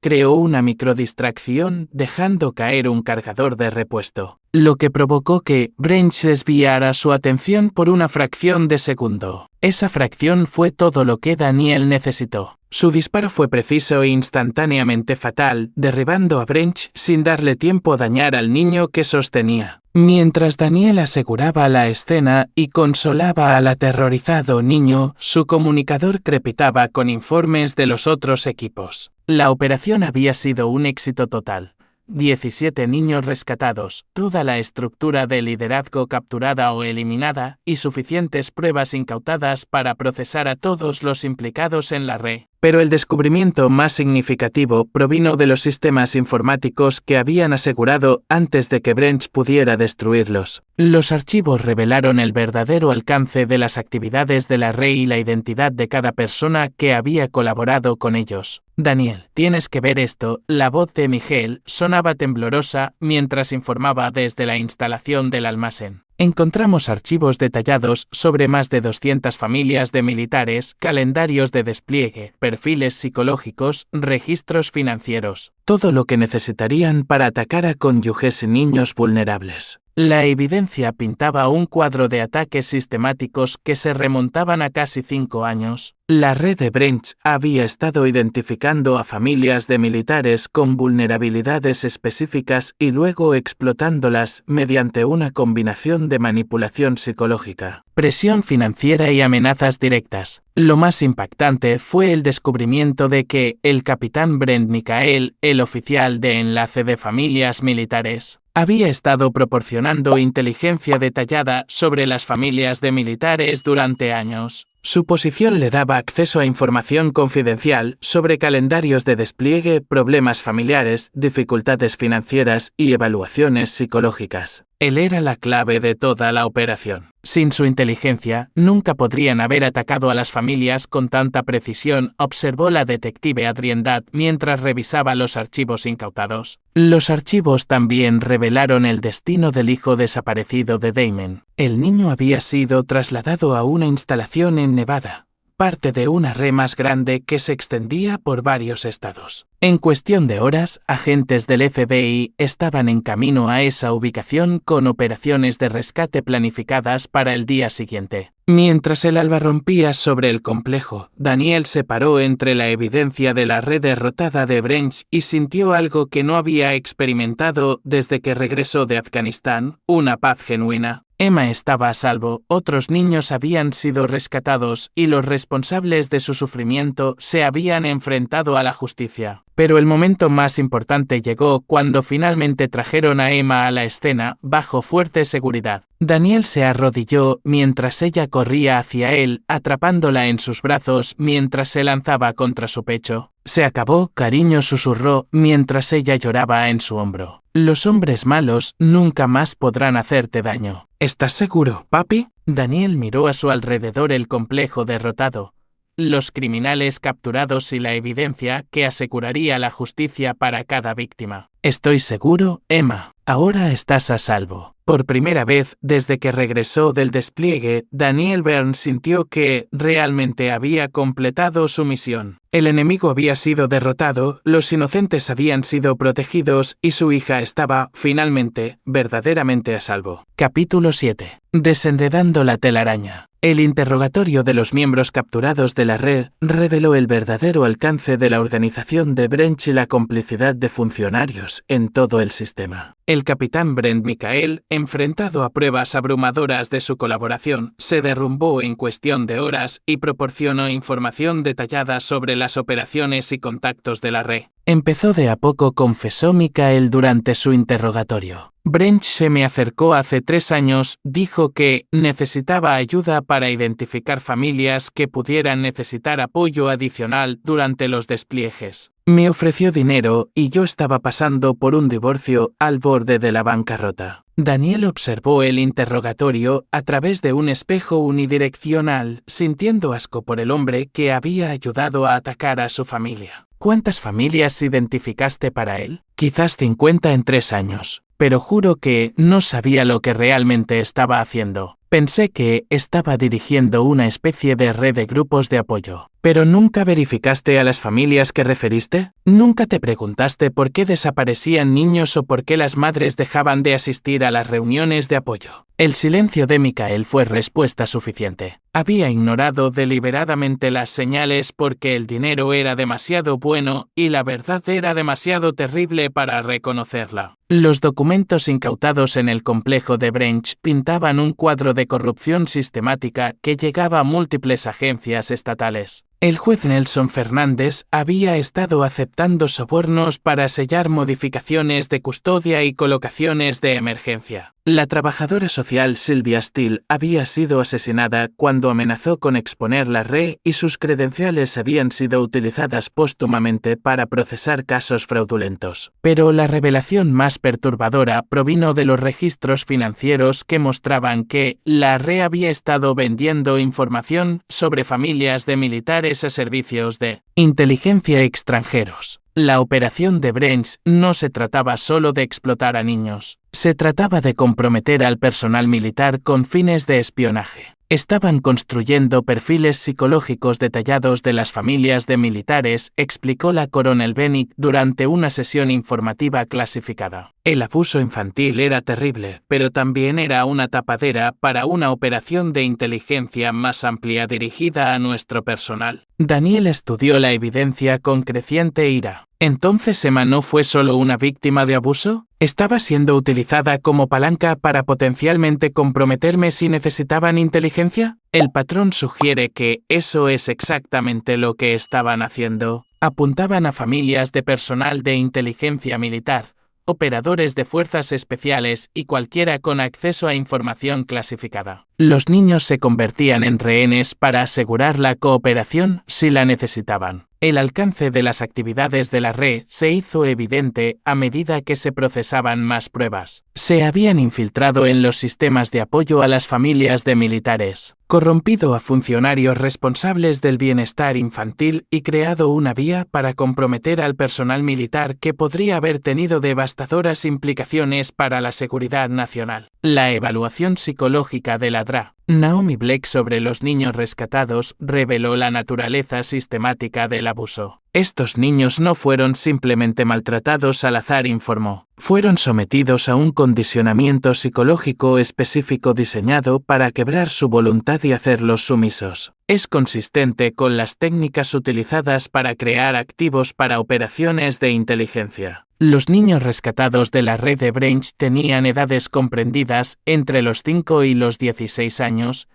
creó una microdistracción dejando caer un cargador de repuesto, lo que provocó que Branch desviara su atención por una fracción de segundo. Esa fracción fue todo lo que Daniel necesitó. Su disparo fue preciso e instantáneamente fatal, derribando a Branch sin darle tiempo a dañar al niño que sostenía. Mientras Daniel aseguraba la escena y consolaba al aterrorizado niño, su comunicador crepitaba con informes de los otros equipos. La operación había sido un éxito total. 17 niños rescatados, toda la estructura de liderazgo capturada o eliminada, y suficientes pruebas incautadas para procesar a todos los implicados en la red. Pero el descubrimiento más significativo provino de los sistemas informáticos que habían asegurado antes de que Branch pudiera destruirlos. Los archivos revelaron el verdadero alcance de las actividades de la red y la identidad de cada persona que había colaborado con ellos. Daniel, tienes que ver esto. La voz de Miguel sonaba temblorosa mientras informaba desde la instalación del almacén. Encontramos archivos detallados sobre más de 200 familias de militares, calendarios de despliegue, perfiles psicológicos, registros financieros. Todo lo que necesitarían para atacar a cónyuges y niños vulnerables. La evidencia pintaba un cuadro de ataques sistemáticos que se remontaban a casi 5 años. La red de Branch había estado identificando a familias de militares con vulnerabilidades específicas y luego explotándolas mediante una combinación de manipulación psicológica, presión financiera y amenazas directas. Lo más impactante fue el descubrimiento de que el capitán Brent Michael, el oficial de enlace de familias militares, había estado proporcionando inteligencia detallada sobre las familias de militares durante años. Su posición le daba acceso a información confidencial sobre calendarios de despliegue, problemas familiares, dificultades financieras y evaluaciones psicológicas. Él era la clave de toda la operación. Sin su inteligencia, nunca podrían haber atacado a las familias con tanta precisión, observó la detective Adrienne Dutt mientras revisaba los archivos incautados. Los archivos también revelaron el destino del hijo desaparecido de Damon. El niño había sido trasladado a una instalación en Nevada, parte de una red más grande que se extendía por varios estados. En cuestión de horas, agentes del FBI estaban en camino a esa ubicación con operaciones de rescate planificadas para el día siguiente. Mientras el alba rompía sobre el complejo, Daniel se paró entre la evidencia de la red derrotada de Branch y sintió algo que no había experimentado desde que regresó de Afganistán, una paz genuina. Emma estaba a salvo, otros niños habían sido rescatados y los responsables de su sufrimiento se habían enfrentado a la justicia. Pero el momento más importante llegó cuando finalmente trajeron a Emma a la escena bajo fuerte seguridad. Daniel se arrodilló mientras ella corría hacia él, atrapándola en sus brazos mientras se lanzaba contra su pecho. Se acabó, cariño, susurró mientras ella lloraba en su hombro. Los hombres malos nunca más podrán hacerte daño. ¿Estás seguro, papi? Daniel miró a su alrededor el complejo derrotado, los criminales capturados y la evidencia que aseguraría la justicia para cada víctima. Estoy seguro, Emma. Ahora estás a salvo. Por primera vez desde que regresó del despliegue, Daniel Byrne sintió que realmente había completado su misión. El enemigo había sido derrotado, los inocentes habían sido protegidos y su hija estaba, finalmente, verdaderamente a salvo. Capítulo 7. Desenredando la telaraña. El interrogatorio de los miembros capturados de la red reveló el verdadero alcance de la organización de Branch y la complicidad de funcionarios en todo el sistema. El capitán Brent Michael, enfrentado a pruebas abrumadoras de su colaboración, se derrumbó en cuestión de horas y proporcionó información detallada sobre las operaciones y contactos de la red. Empezó de a poco, confesó Michael durante su interrogatorio. Branch se me acercó hace 3 años, dijo que necesitaba ayuda para identificar familias que pudieran necesitar apoyo adicional durante los despliegues. Me ofreció dinero y yo estaba pasando por un divorcio al borde de la bancarrota. Daniel observó el interrogatorio a través de un espejo unidireccional, sintiendo asco por el hombre que había ayudado a atacar a su familia. ¿Cuántas familias identificaste para él? Quizás 50 en 3 años. Pero juro que no sabía lo que realmente estaba haciendo. Pensé que estaba dirigiendo una especie de red de grupos de apoyo. ¿Pero nunca verificaste a las familias que referiste? ¿Nunca te preguntaste por qué desaparecían niños o por qué las madres dejaban de asistir a las reuniones de apoyo? El silencio de Michael fue respuesta suficiente. Había ignorado deliberadamente las señales porque el dinero era demasiado bueno y la verdad era demasiado terrible para reconocerla. Los documentos incautados en el complejo de Branch pintaban un cuadro de corrupción sistemática que llegaba a múltiples agencias estatales. El juez Nelson Fernández había estado aceptando sobornos para sellar modificaciones de custodia y colocaciones de emergencia. La trabajadora social Sylvia Steele había sido asesinada cuando amenazó con exponer la red y sus credenciales habían sido utilizadas póstumamente para procesar casos fraudulentos. Pero la revelación más perturbadora provino de los registros financieros que mostraban que la red había estado vendiendo información sobre familias de militares a servicios de inteligencia extranjeros. La operación de Branch no se trataba solo de explotar a niños. Se trataba de comprometer al personal militar con fines de espionaje. Estaban construyendo perfiles psicológicos detallados de las familias de militares, explicó la coronel Bennett durante una sesión informativa clasificada. El abuso infantil era terrible, pero también era una tapadera para una operación de inteligencia más amplia dirigida a nuestro personal. Daniel estudió la evidencia con creciente ira. ¿Entonces Emma no fue solo una víctima de abuso? ¿Estaba siendo utilizada como palanca para potencialmente comprometerme si necesitaban inteligencia? El patrón sugiere que eso es exactamente lo que estaban haciendo. Apuntaban a familias de personal de inteligencia militar, operadores de fuerzas especiales y cualquiera con acceso a información clasificada. Los niños se convertían en rehenes para asegurar la cooperación si la necesitaban. El alcance de las actividades de la red se hizo evidente a medida que se procesaban más pruebas. Se habían infiltrado en los sistemas de apoyo a las familias de militares, corrompido a funcionarios responsables del bienestar infantil y creado una vía para comprometer al personal militar que podría haber tenido devastadoras implicaciones para la seguridad nacional. La evaluación psicológica de la DRA, Naomi Blake, sobre los niños rescatados reveló la naturaleza sistemática del abuso. Estos niños no fueron simplemente maltratados al azar, informó. Fueron sometidos a un condicionamiento psicológico específico diseñado para quebrar su voluntad y hacerlos sumisos. Es consistente con las técnicas utilizadas para crear activos para operaciones de inteligencia. Los niños rescatados de la red de Branch tenían edades comprendidas entre los 5 y los 16 años,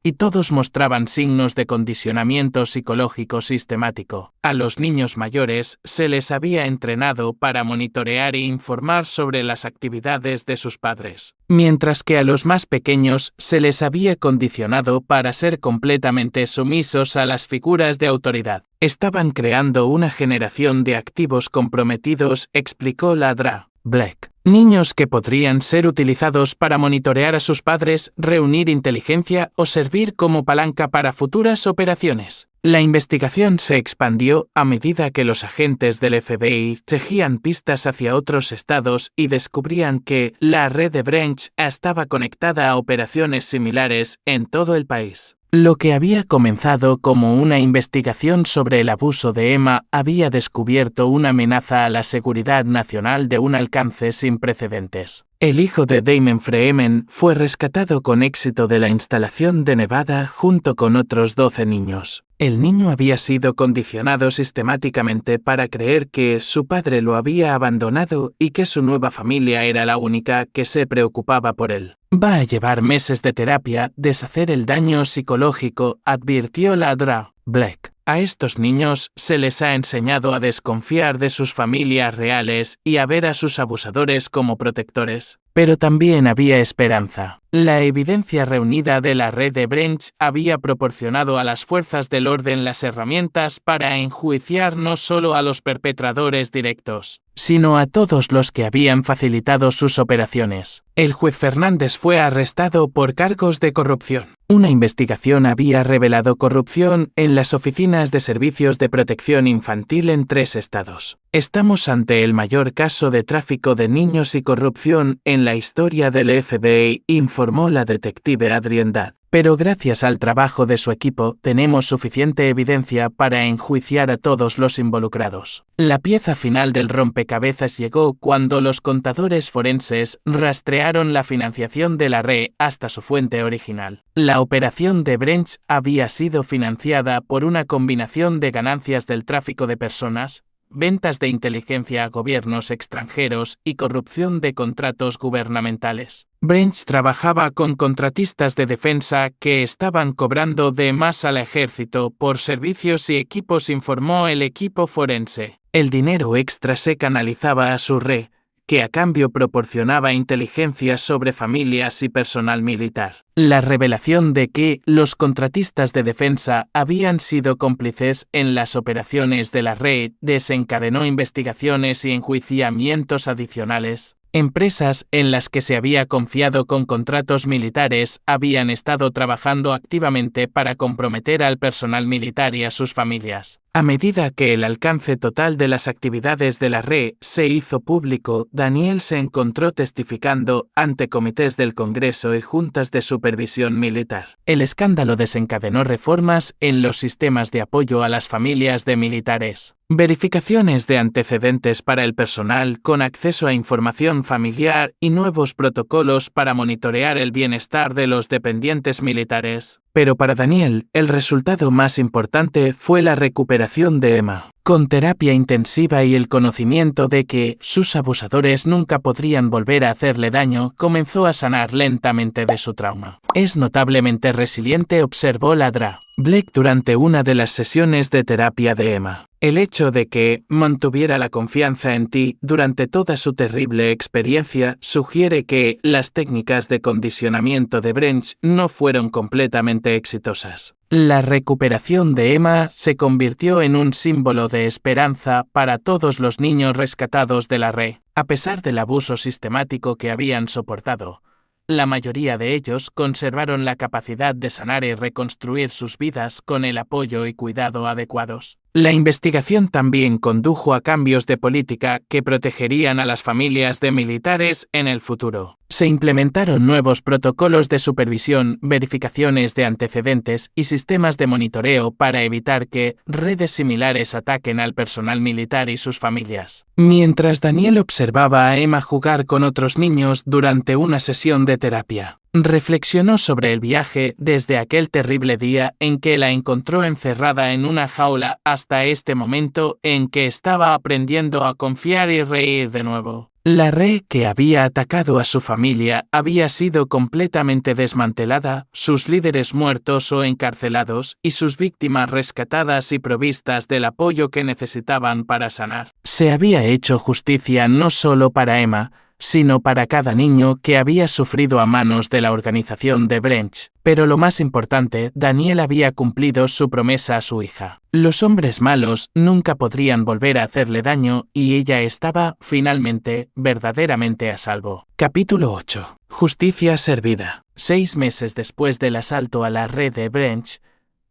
y todos mostraban signos de condicionamiento psicológico sistemático. A los niños mayores se les había entrenado para monitorear e informar sobre las actividades de sus padres, mientras que a los más pequeños se les había condicionado para ser completamente sumisos a las figuras de autoridad. Estaban creando una generación de activos comprometidos, explicó la DRA. Black. Niños que podrían ser utilizados para monitorear a sus padres, reunir inteligencia o servir como palanca para futuras operaciones. La investigación se expandió a medida que los agentes del FBI tejían pistas hacia otros estados y descubrían que la red de Branch estaba conectada a operaciones similares en todo el país. Lo que había comenzado como una investigación sobre el abuso de Emma había descubierto una amenaza a la seguridad nacional de un alcance sin precedentes. El hijo de Damon Freeman fue rescatado con éxito de la instalación de Nevada junto con otros 12 niños. El niño había sido condicionado sistemáticamente para creer que su padre lo había abandonado y que su nueva familia era la única que se preocupaba por él. Va a llevar meses de terapia deshacer el daño psicológico, advirtió la DRA. Black. A estos niños se les ha enseñado a desconfiar de sus familias reales y a ver a sus abusadores como protectores. Pero también había esperanza. La evidencia reunida de la red de Branch había proporcionado a las fuerzas del orden las herramientas para enjuiciar no solo a los perpetradores directos, sino a todos los que habían facilitado sus operaciones. El juez Fernández fue arrestado por cargos de corrupción. Una investigación había revelado corrupción en las oficinas de servicios de protección infantil en 3 estados. Estamos ante el mayor caso de tráfico de niños y corrupción en la historia del FBI, informó informó la detective Adrienne Dadd. Pero gracias al trabajo de su equipo, tenemos suficiente evidencia para enjuiciar a todos los involucrados. La pieza final del rompecabezas llegó cuando los contadores forenses rastrearon la financiación de la red hasta su fuente original. La operación de Branch había sido financiada por una combinación de ganancias del tráfico de personas, ventas de inteligencia a gobiernos extranjeros y corrupción de contratos gubernamentales. Branch trabajaba con contratistas de defensa que estaban cobrando de más al ejército por servicios y equipos, informó el equipo forense. El dinero extra se canalizaba a su red, que a cambio proporcionaba inteligencia sobre familias y personal militar. La revelación de que los contratistas de defensa habían sido cómplices en las operaciones de la red desencadenó investigaciones y enjuiciamientos adicionales. Empresas en las que se había confiado con contratos militares habían estado trabajando activamente para comprometer al personal militar y a sus familias. A medida que el alcance total de las actividades de la red se hizo público, Daniel se encontró testificando ante comités del Congreso y juntas de supervisión militar. El escándalo desencadenó reformas en los sistemas de apoyo a las familias de militares, verificaciones de antecedentes para el personal con acceso a información familiar y nuevos protocolos para monitorear el bienestar de los dependientes militares. Pero para Daniel, el resultado más importante fue la recuperación de Emma. Con terapia intensiva y el conocimiento de que sus abusadores nunca podrían volver a hacerle daño, comenzó a sanar lentamente de su trauma. Es notablemente resiliente, observó Ladra Blake durante una de las sesiones de terapia de Emma. El hecho de que mantuviera la confianza en ti durante toda su terrible experiencia sugiere que las técnicas de condicionamiento de Branch no fueron completamente exitosas. La recuperación de Emma se convirtió en un símbolo de esperanza para todos los niños rescatados de la red. A pesar del abuso sistemático que habían soportado, la mayoría de ellos conservaron la capacidad de sanar y reconstruir sus vidas con el apoyo y cuidado adecuados. La investigación también condujo a cambios de política que protegerían a las familias de militares en el futuro. Se implementaron nuevos protocolos de supervisión, verificaciones de antecedentes y sistemas de monitoreo para evitar que redes similares ataquen al personal militar y sus familias. Mientras Daniel observaba a Emma jugar con otros niños durante una sesión de terapia, reflexionó sobre el viaje desde aquel terrible día en que la encontró encerrada en una jaula hasta este momento en que estaba aprendiendo a confiar y reír de nuevo. La red que había atacado a su familia había sido completamente desmantelada, sus líderes muertos o encarcelados y sus víctimas rescatadas y provistas del apoyo que necesitaban para sanar. Se había hecho justicia no solo para Emma, sino para cada niño que había sufrido a manos de la organización de Branch. Pero lo más importante, Daniel había cumplido su promesa a su hija. Los hombres malos nunca podrían volver a hacerle daño y ella estaba, finalmente, verdaderamente a salvo. Capítulo 8. Justicia servida. 6 meses después del asalto a la red de Branch,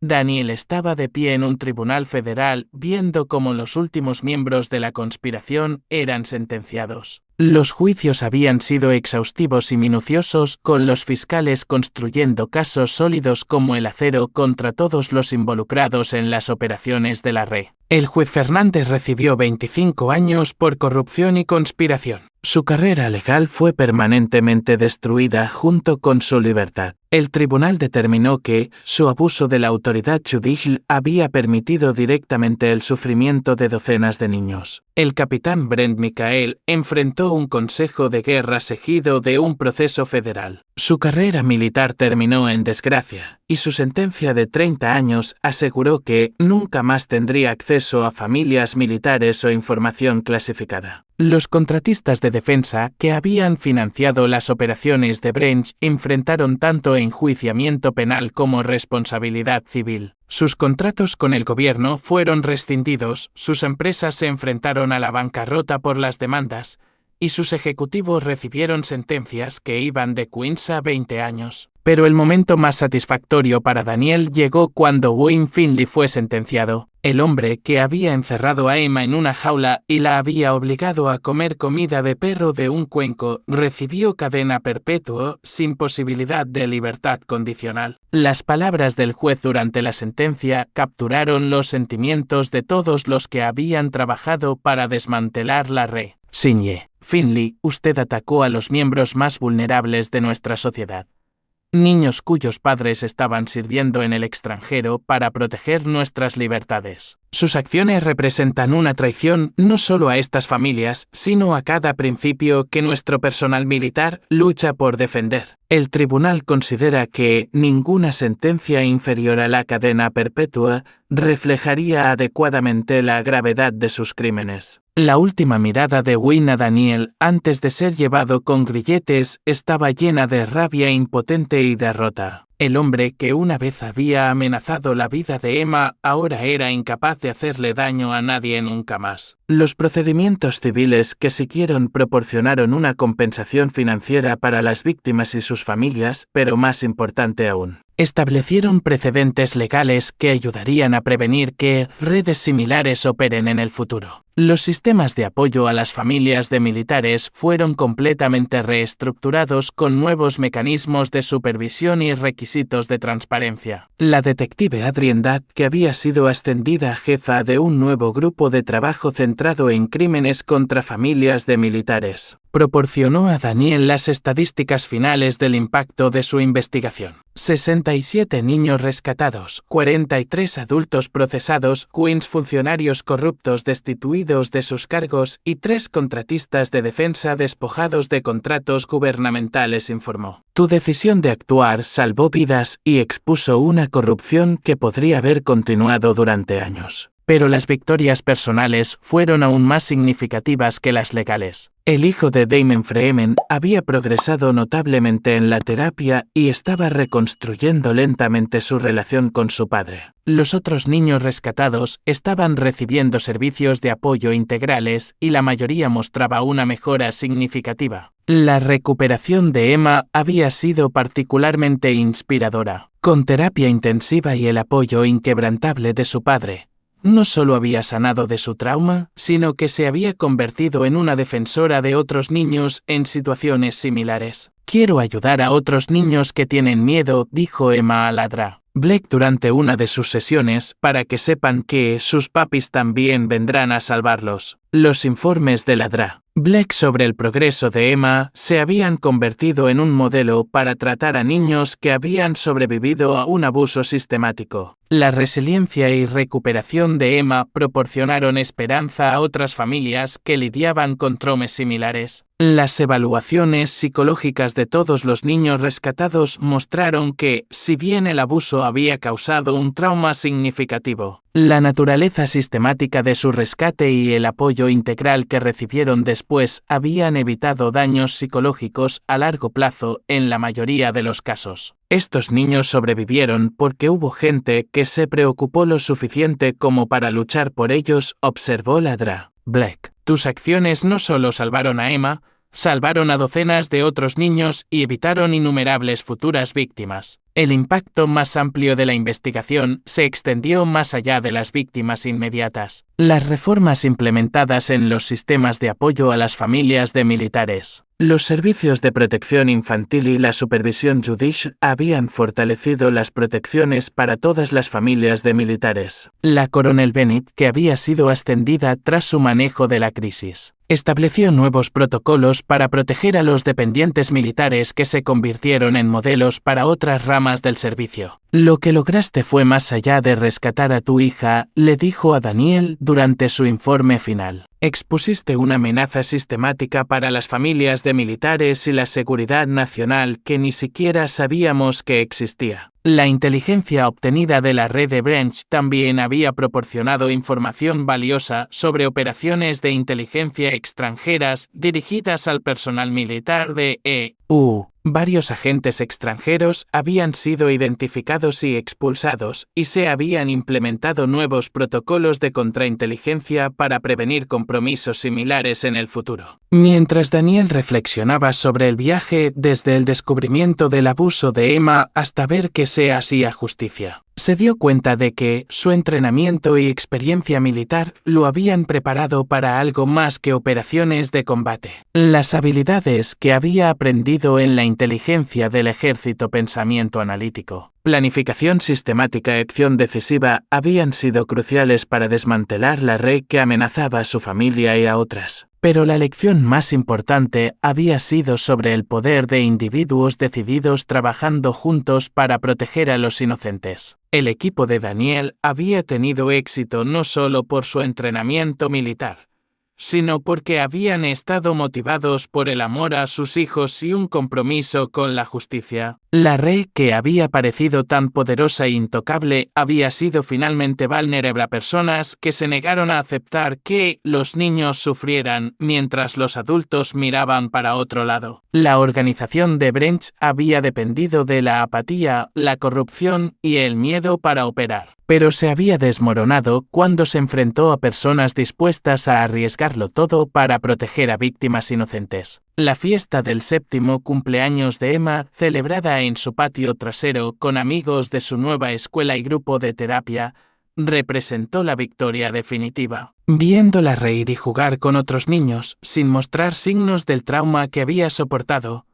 Daniel estaba de pie en un tribunal federal viendo cómo los últimos miembros de la conspiración eran sentenciados. Los juicios habían sido exhaustivos y minuciosos, con los fiscales construyendo casos sólidos como el acero contra todos los involucrados en las operaciones de la red. El juez Fernández recibió 25 años por corrupción y conspiración. Su carrera legal fue permanentemente destruida junto con su libertad. El tribunal determinó que su abuso de la autoridad judicial había permitido directamente el sufrimiento de docenas de niños. El capitán Brent Michael enfrentó un consejo de guerra seguido de un proceso federal. Su carrera militar terminó en desgracia, y su sentencia de 30 años aseguró que nunca más tendría acceso a familias militares o información clasificada. Los contratistas de defensa que habían financiado las operaciones de Branch enfrentaron tanto enjuiciamiento penal como responsabilidad civil. Sus contratos con el gobierno fueron rescindidos, sus empresas se enfrentaron a la bancarrota por las demandas, y sus ejecutivos recibieron sentencias que iban de 15 a 20 años. Pero el momento más satisfactorio para Daniel llegó cuando Wayne Finley fue sentenciado. El hombre que había encerrado a Emma en una jaula y la había obligado a comer comida de perro de un cuenco recibió cadena perpetua sin posibilidad de libertad condicional. Las palabras del juez durante la sentencia capturaron los sentimientos de todos los que habían trabajado para desmantelar la red. Señor Finley, usted atacó a los miembros más vulnerables de nuestra sociedad. Niños cuyos padres estaban sirviendo en el extranjero para proteger nuestras libertades. Sus acciones representan una traición no solo a estas familias, sino a cada principio que nuestro personal militar lucha por defender. El tribunal considera que ninguna sentencia inferior a la cadena perpetua reflejaría adecuadamente la gravedad de sus crímenes. La última mirada de Wynne a Daniel antes de ser llevado con grilletes estaba llena de rabia impotente y derrota. El hombre que una vez había amenazado la vida de Emma ahora era incapaz de hacerle daño a nadie nunca más. Los procedimientos civiles que siguieron proporcionaron una compensación financiera para las víctimas y sus familias, pero más importante aún, establecieron precedentes legales que ayudarían a prevenir que redes similares operen en el futuro. Los sistemas de apoyo a las familias de militares fueron completamente reestructurados con nuevos mecanismos de supervisión y requisitos de transparencia. La detective Adrienne Dutt, que había sido ascendida a jefa de un nuevo grupo de trabajo centrado en crímenes contra familias de militares, proporcionó a Daniel las estadísticas finales del impacto de su investigación. 67 niños rescatados, 43 adultos procesados, 15 funcionarios corruptos destituidos de sus cargos y 3 contratistas de defensa despojados de contratos gubernamentales, informó. Tu decisión de actuar salvó vidas y expuso una corrupción que podría haber continuado durante años. Pero las victorias personales fueron aún más significativas que las legales. El hijo de Damon Freeman había progresado notablemente en la terapia y estaba reconstruyendo lentamente su relación con su padre. Los otros niños rescatados estaban recibiendo servicios de apoyo integrales y la mayoría mostraba una mejora significativa. La recuperación de Emma había sido particularmente inspiradora. Con terapia intensiva y el apoyo inquebrantable de su padre, no solo había sanado de su trauma, sino que se había convertido en una defensora de otros niños en situaciones similares. Quiero ayudar a otros niños que tienen miedo, dijo Emma a Ladra Blake durante una de sus sesiones, para que sepan que sus papis también vendrán a salvarlos. Los informes de Ladra Blake sobre el progreso de Emma se habían convertido en un modelo para tratar a niños que habían sobrevivido a un abuso sistemático. La resiliencia y recuperación de Emma proporcionaron esperanza a otras familias que lidiaban con traumas similares. Las evaluaciones psicológicas de todos los niños rescatados mostraron que, si bien el abuso había causado un trauma significativo, la naturaleza sistemática de su rescate y el apoyo integral que recibieron después habían evitado daños psicológicos a largo plazo en la mayoría de los casos. Estos niños sobrevivieron porque hubo gente que se preocupó lo suficiente como para luchar por ellos, observó Ladra Blake. Tus acciones no solo salvaron a Emma, salvaron a docenas de otros niños y evitaron innumerables futuras víctimas. El impacto más amplio de la investigación se extendió más allá de las víctimas inmediatas. Las reformas implementadas en los sistemas de apoyo a las familias de militares, los servicios de protección infantil y la supervisión judicial habían fortalecido las protecciones para todas las familias de militares. La coronel Bennett, que había sido ascendida tras su manejo de la crisis, estableció nuevos protocolos para proteger a los dependientes militares que se convirtieron en modelos para otras ramas del servicio. Lo que lograste fue más allá de rescatar a tu hija, le dijo a Daniel durante su informe final. Expusiste una amenaza sistemática para las familias de militares y la seguridad nacional que ni siquiera sabíamos que existía. La inteligencia obtenida de la red de Branch también había proporcionado información valiosa sobre operaciones de inteligencia extranjeras dirigidas al personal militar de EU. Varios agentes extranjeros habían sido identificados y expulsados, y se habían implementado nuevos protocolos de contrainteligencia para prevenir compromisos similares en el futuro. Mientras Daniel reflexionaba sobre el viaje desde el descubrimiento del abuso de Emma hasta ver que se hacía justicia, se dio cuenta de que su entrenamiento y experiencia militar lo habían preparado para algo más que operaciones de combate. Las habilidades que había aprendido en la inteligencia del ejército, pensamiento analítico, planificación sistemática y acción decisiva habían sido cruciales para desmantelar la red que amenazaba a su familia y a otras. Pero la lección más importante había sido sobre el poder de individuos decididos trabajando juntos para proteger a los inocentes. El equipo de Daniel había tenido éxito no solo por su entrenamiento militar, sino porque habían estado motivados por el amor a sus hijos y un compromiso con la justicia. La red que había parecido tan poderosa e intocable había sido finalmente vulnerable a personas que se negaron a aceptar que los niños sufrieran mientras los adultos miraban para otro lado. La organización de Branch había dependido de la apatía, la corrupción y el miedo para operar, pero se había desmoronado cuando se enfrentó a personas dispuestas a arriesgarlo todo para proteger a víctimas inocentes. La fiesta del 7º cumpleaños de Emma, celebrada en su patio trasero con amigos de su nueva escuela y grupo de terapia, representó la victoria definitiva. Viéndola reír y jugar con otros niños, sin mostrar signos del trauma que había soportado,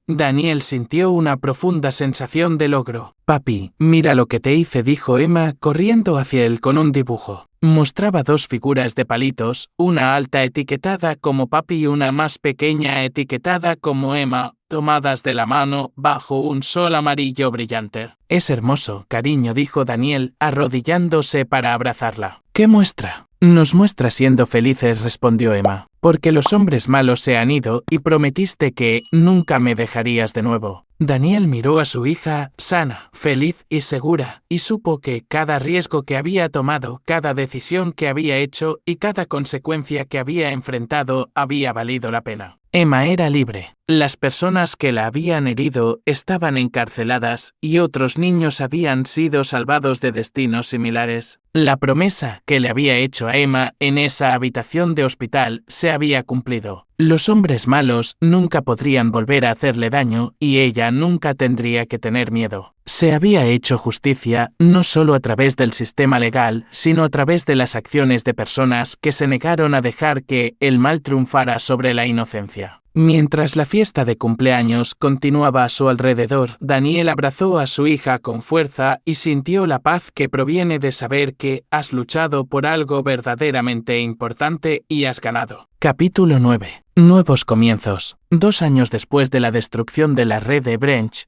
Daniel sintió una profunda sensación de logro. «Papi, mira lo que te hice», dijo Emma, corriendo hacia él con un dibujo. Mostraba dos figuras de palitos, una alta etiquetada como Papi y una más pequeña etiquetada como Emma, tomadas de la mano bajo un sol amarillo brillante. «Es hermoso, cariño», dijo Daniel, arrodillándose para abrazarla. «¿Qué muestra?» «Nos muestra siendo felices», respondió Emma, «porque los hombres malos se han ido y prometiste que nunca me dejarías de nuevo». Daniel miró a su hija, sana, feliz y segura, y supo que cada riesgo que había tomado, cada decisión que había hecho y cada consecuencia que había enfrentado había valido la pena. Emma era libre. Las personas que la habían herido estaban encarceladas y otros niños habían sido salvados de destinos similares. La promesa que le había hecho a Emma en esa habitación de hospital se había cumplido. Los hombres malos nunca podrían volver a hacerle daño y ella nunca tendría que tener miedo. Se había hecho justicia no solo a través del sistema legal, sino a través de las acciones de personas que se negaron a dejar que el mal triunfara sobre la inocencia. Mientras la fiesta de cumpleaños continuaba a su alrededor, Daniel abrazó a su hija con fuerza y sintió la paz que proviene de saber que has luchado por algo verdaderamente importante y has ganado. Capítulo 9. Nuevos comienzos. 2 años después de la destrucción de la red de Branch,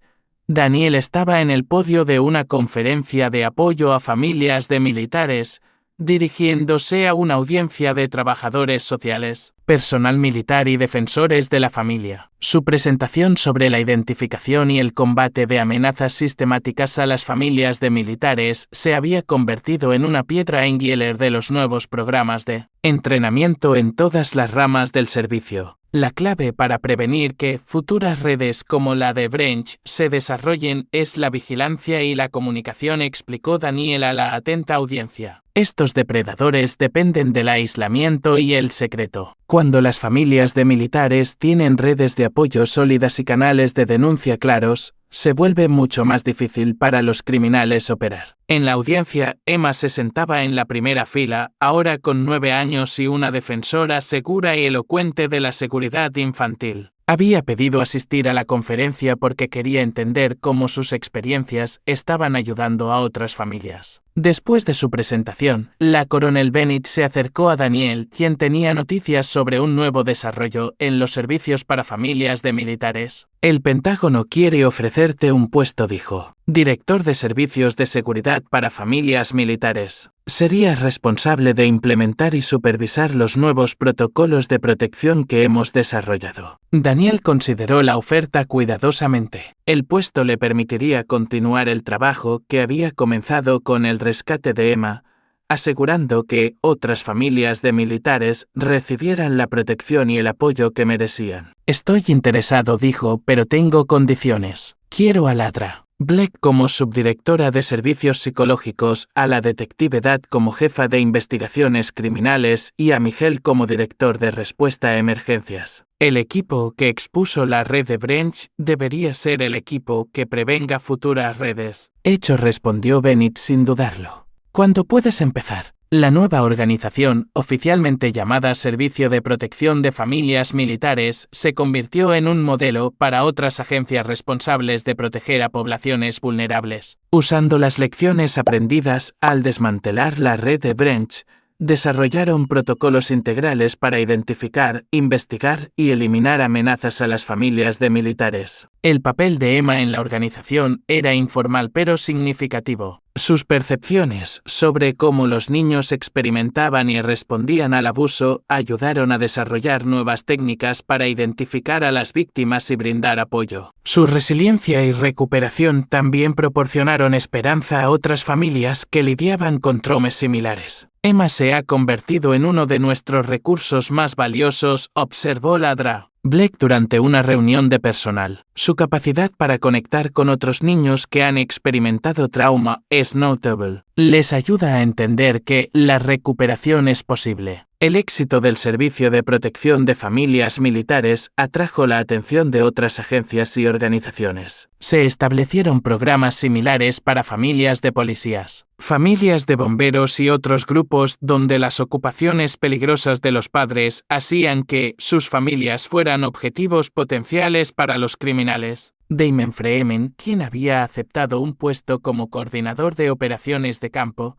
Daniel estaba en el podio de una conferencia de apoyo a familias de militares, dirigiéndose a una audiencia de trabajadores sociales, personal militar y defensores de la familia. Su presentación sobre la identificación y el combate de amenazas sistemáticas a las familias de militares se había convertido en una piedra angular de los nuevos programas de entrenamiento en todas las ramas del servicio. La clave para prevenir que futuras redes como la de Branch se desarrollen es la vigilancia y la comunicación, explicó Daniel a la atenta audiencia. Estos depredadores dependen del aislamiento y el secreto. Cuando las familias de militares tienen redes de apoyo sólidas y canales de denuncia claros, se vuelve mucho más difícil para los criminales operar. En la audiencia, Emma se sentaba en la primera fila, ahora con 9 años y una defensora segura y elocuente de la seguridad infantil. Había pedido asistir a la conferencia porque quería entender cómo sus experiencias estaban ayudando a otras familias. Después de su presentación, la coronel Bennett se acercó a Daniel, quien tenía noticias sobre un nuevo desarrollo en los servicios para familias de militares. «El Pentágono quiere ofrecerte un puesto», dijo. «Director de Servicios de Seguridad para Familias Militares. Serías responsable de implementar y supervisar los nuevos protocolos de protección que hemos desarrollado». Daniel consideró la oferta cuidadosamente. El puesto le permitiría continuar el trabajo que había comenzado con el rescate de Emma, asegurando que otras familias de militares recibieran la protección y el apoyo que merecían. «Estoy interesado», dijo, «pero tengo condiciones. Quiero a Ladra». Black como subdirectora de servicios psicológicos, a la detective Dad como jefa de investigaciones criminales y a Miguel como director de respuesta a emergencias. El equipo que expuso la red de Branch debería ser el equipo que prevenga futuras redes. Hecho, respondió Bennett sin dudarlo. ¿Cuándo puedes empezar? La nueva organización, oficialmente llamada Servicio de Protección de Familias Militares, se convirtió en un modelo para otras agencias responsables de proteger a poblaciones vulnerables. Usando las lecciones aprendidas al desmantelar la red de Branch, desarrollaron protocolos integrales para identificar, investigar y eliminar amenazas a las familias de militares. El papel de Emma en la organización era informal pero significativo. Sus percepciones sobre cómo los niños experimentaban y respondían al abuso ayudaron a desarrollar nuevas técnicas para identificar a las víctimas y brindar apoyo. Su resiliencia y recuperación también proporcionaron esperanza a otras familias que lidiaban con traumas similares. Emma se ha convertido en uno de nuestros recursos más valiosos, observó Ladra Black durante una reunión de personal. Su capacidad para conectar con otros niños que han experimentado trauma es notable. Les ayuda a entender que la recuperación es posible. El éxito del Servicio de Protección de Familias Militares atrajo la atención de otras agencias y organizaciones. Se establecieron programas similares para familias de policías, familias de bomberos y otros grupos donde las ocupaciones peligrosas de los padres hacían que sus familias fueran objetivos potenciales para los criminales. Damon Freeman, quien había aceptado un puesto como coordinador de operaciones de campo,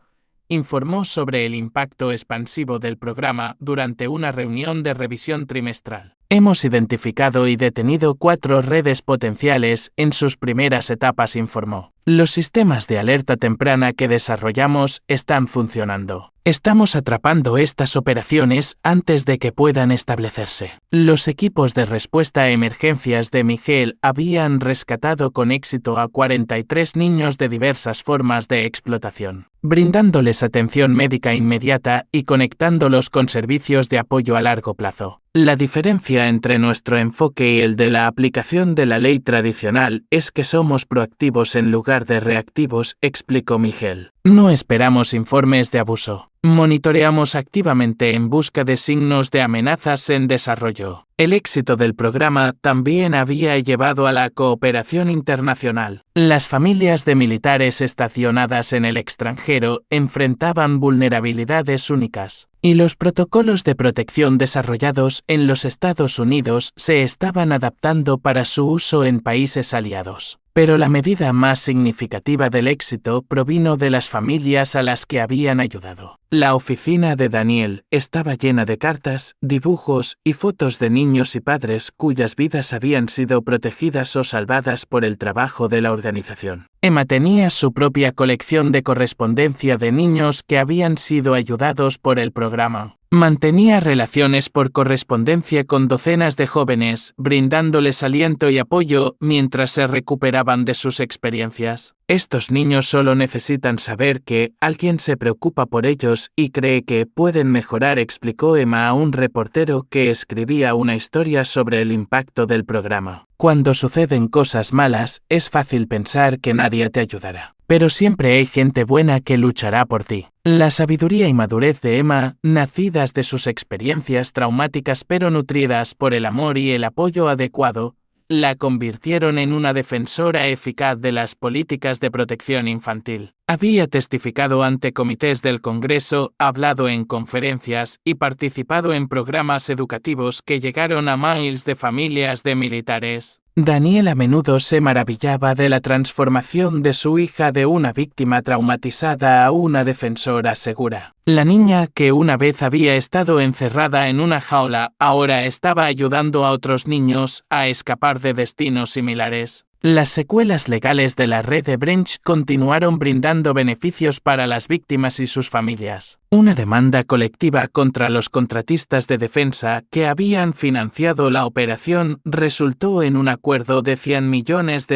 informó sobre el impacto expansivo del programa durante una reunión de revisión trimestral. Hemos identificado y detenido 4 redes potenciales en sus primeras etapas, informó. Los sistemas de alerta temprana que desarrollamos están funcionando. Estamos atrapando estas operaciones antes de que puedan establecerse. Los equipos de respuesta a emergencias de Miguel habían rescatado con éxito a 43 niños de diversas formas de explotación, brindándoles atención médica inmediata y conectándolos con servicios de apoyo a largo plazo. La diferencia entre nuestro enfoque y el de la aplicación de la ley tradicional es que somos proactivos en lugar de reactivos, explicó Miguel. No esperamos informes de abuso. Monitoreamos activamente en busca de signos de amenazas en desarrollo. El éxito del programa también había llevado a la cooperación internacional. Las familias de militares estacionadas en el extranjero enfrentaban vulnerabilidades únicas, y los protocolos de protección desarrollados en los Estados Unidos se estaban adaptando para su uso en países aliados. Pero la medida más significativa del éxito provino de las familias a las que habían ayudado. La oficina de Daniel estaba llena de cartas, dibujos y fotos de niños y padres cuyas vidas habían sido protegidas o salvadas por el trabajo de la organización. Emma tenía su propia colección de correspondencia de niños que habían sido ayudados por el programa. Mantenía relaciones por correspondencia con docenas de jóvenes, brindándoles aliento y apoyo mientras se recuperaban de sus experiencias. Estos niños solo necesitan saber que alguien se preocupa por ellos y cree que pueden mejorar, explicó Emma a un reportero que escribía una historia sobre el impacto del programa. Cuando suceden cosas malas, es fácil pensar que nadie te ayudará. Pero siempre hay gente buena que luchará por ti. La sabiduría y madurez de Emma, nacidas de sus experiencias traumáticas pero nutridas por el amor y el apoyo adecuado, la convirtieron en una defensora eficaz de las políticas de protección infantil. Había testificado ante comités del Congreso, hablado en conferencias y participado en programas educativos que llegaron a miles de familias de militares. Daniel a menudo se maravillaba de la transformación de su hija de una víctima traumatizada a una defensora segura. La niña, que una vez había estado encerrada en una jaula, ahora estaba ayudando a otros niños a escapar de destinos similares. Las secuelas legales de la red de Branch continuaron brindando beneficios para las víctimas y sus familias. Una demanda colectiva contra los contratistas de defensa que habían financiado la operación resultó en un acuerdo de $100 millones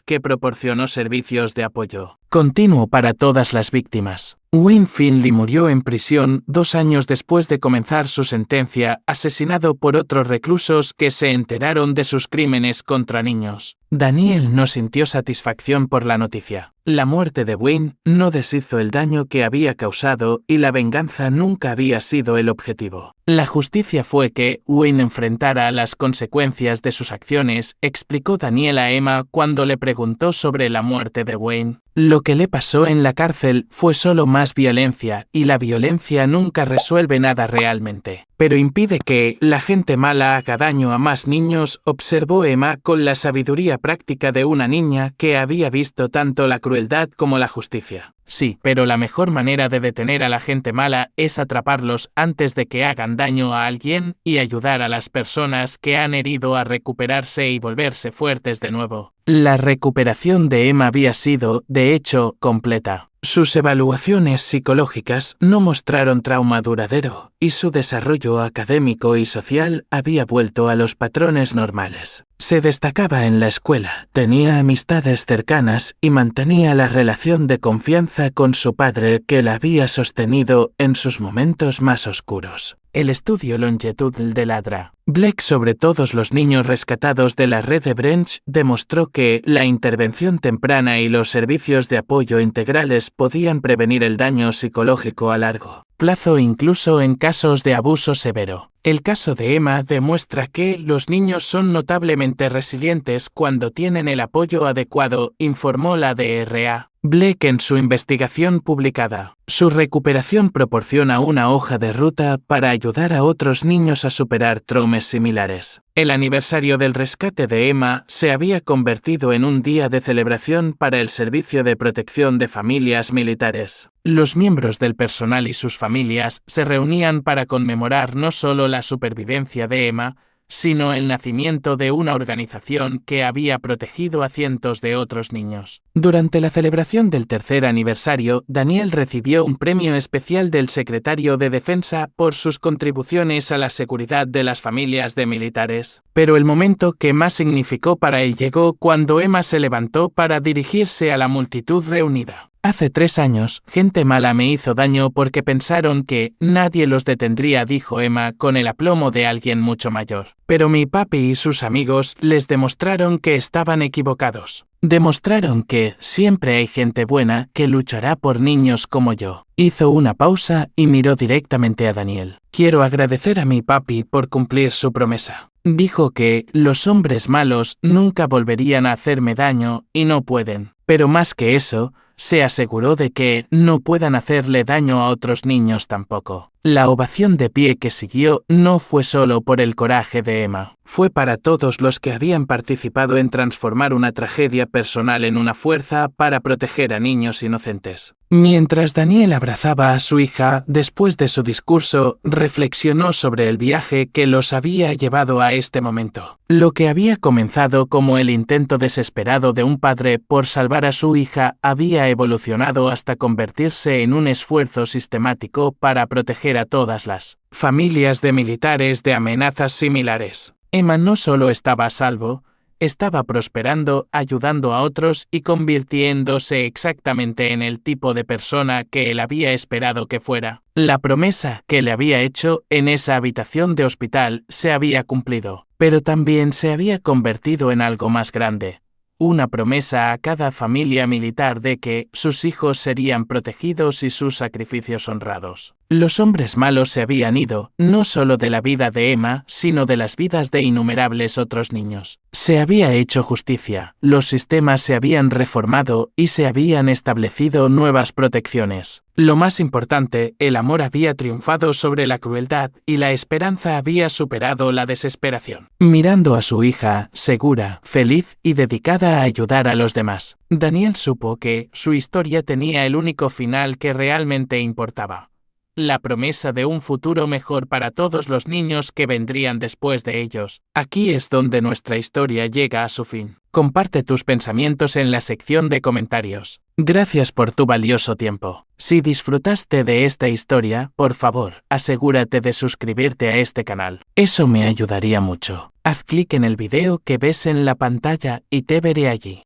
que proporcionó servicios de apoyo continuo para todas las víctimas. Wayne Finley murió en prisión 2 años después de comenzar su sentencia, asesinado por otros reclusos que se enteraron de sus crímenes contra niños. Daniel no sintió satisfacción por la noticia. La muerte de Wayne no deshizo el daño que había causado y la venganza nunca había sido el objetivo. La justicia fue que Wayne enfrentara las consecuencias de sus acciones, explicó Daniel a Emma cuando le preguntó sobre la muerte de Wayne. Lo que le pasó en la cárcel fue solo más violencia, y la violencia nunca resuelve nada realmente, pero impide que la gente mala haga daño a más niños, observó Emma con la sabiduría práctica de una niña que había visto tanto la crueldad como la justicia. Sí, pero la mejor manera de detener a la gente mala es atraparlos antes de que hagan daño a alguien y ayudar a las personas que han herido a recuperarse y volverse fuertes de nuevo. La recuperación de Emma había sido, de hecho, completa. Sus evaluaciones psicológicas no mostraron trauma duradero, y su desarrollo académico y social había vuelto a los patrones normales. Se destacaba en la escuela, tenía amistades cercanas y mantenía la relación de confianza con su padre que la había sostenido en sus momentos más oscuros. El estudio longitudinal de Ladra Black sobre todos los niños rescatados de la red de Branch demostró que la intervención temprana y los servicios de apoyo integrales podían prevenir el daño psicológico a largo plazo incluso en casos de abuso severo. El caso de Emma demuestra que los niños son notablemente resilientes cuando tienen el apoyo adecuado, informó la DRA Black en su investigación publicada. Su recuperación proporciona una hoja de ruta para ayudar a otros niños a superar traumas similares. El aniversario del rescate de Emma se había convertido en un día de celebración para el Servicio de Protección de Familias Militares. Los miembros del personal y sus familias se reunían para conmemorar no solo la supervivencia de Emma, sino el nacimiento de una organización que había protegido a cientos de otros niños. Durante la celebración del 3er aniversario, Daniel recibió un premio especial del secretario de Defensa por sus contribuciones a la seguridad de las familias de militares. Pero el momento que más significó para él llegó cuando Emma se levantó para dirigirse a la multitud reunida. Hace 3 años, gente mala me hizo daño porque pensaron que nadie los detendría, dijo Emma con el aplomo de alguien mucho mayor. Pero mi papi y sus amigos les demostraron que estaban equivocados. Demostraron que siempre hay gente buena que luchará por niños como yo. Hizo una pausa y miró directamente a Daniel. Quiero agradecer a mi papi por cumplir su promesa. Dijo que los hombres malos nunca volverían a hacerme daño y no pueden. Pero más que eso, se aseguró de que no puedan hacerle daño a otros niños tampoco. La ovación de pie que siguió no fue solo por el coraje de Emma, fue para todos los que habían participado en transformar una tragedia personal en una fuerza para proteger a niños inocentes. Mientras Daniel abrazaba a su hija, después de su discurso, reflexionó sobre el viaje que los había llevado a este momento. Lo que había comenzado como el intento desesperado de un padre por salvar a su hija había evolucionado hasta convertirse en un esfuerzo sistemático para proteger a todas las familias de militares de amenazas similares. Emma no solo estaba a salvo, estaba prosperando, ayudando a otros y convirtiéndose exactamente en el tipo de persona que él había esperado que fuera. La promesa que le había hecho en esa habitación de hospital se había cumplido, pero también se había convertido en algo más grande. Una promesa a cada familia militar de que sus hijos serían protegidos y sus sacrificios honrados. Los hombres malos se habían ido, no solo de la vida de Emma, sino de las vidas de innumerables otros niños. Se había hecho justicia, los sistemas se habían reformado y se habían establecido nuevas protecciones. Lo más importante, el amor había triunfado sobre la crueldad y la esperanza había superado la desesperación. Mirando a su hija, segura, feliz y dedicada a ayudar a los demás, Daniel supo que su historia tenía el único final que realmente importaba. la promesa de un futuro mejor para todos los niños que vendrían después de ellos. Aquí es donde nuestra historia llega a su fin. Comparte tus pensamientos en la sección de comentarios. Gracias por tu valioso tiempo. Si disfrutaste de esta historia, por favor, asegúrate de suscribirte a este canal. Eso me ayudaría mucho. Haz clic en el video que ves en la pantalla y te veré allí.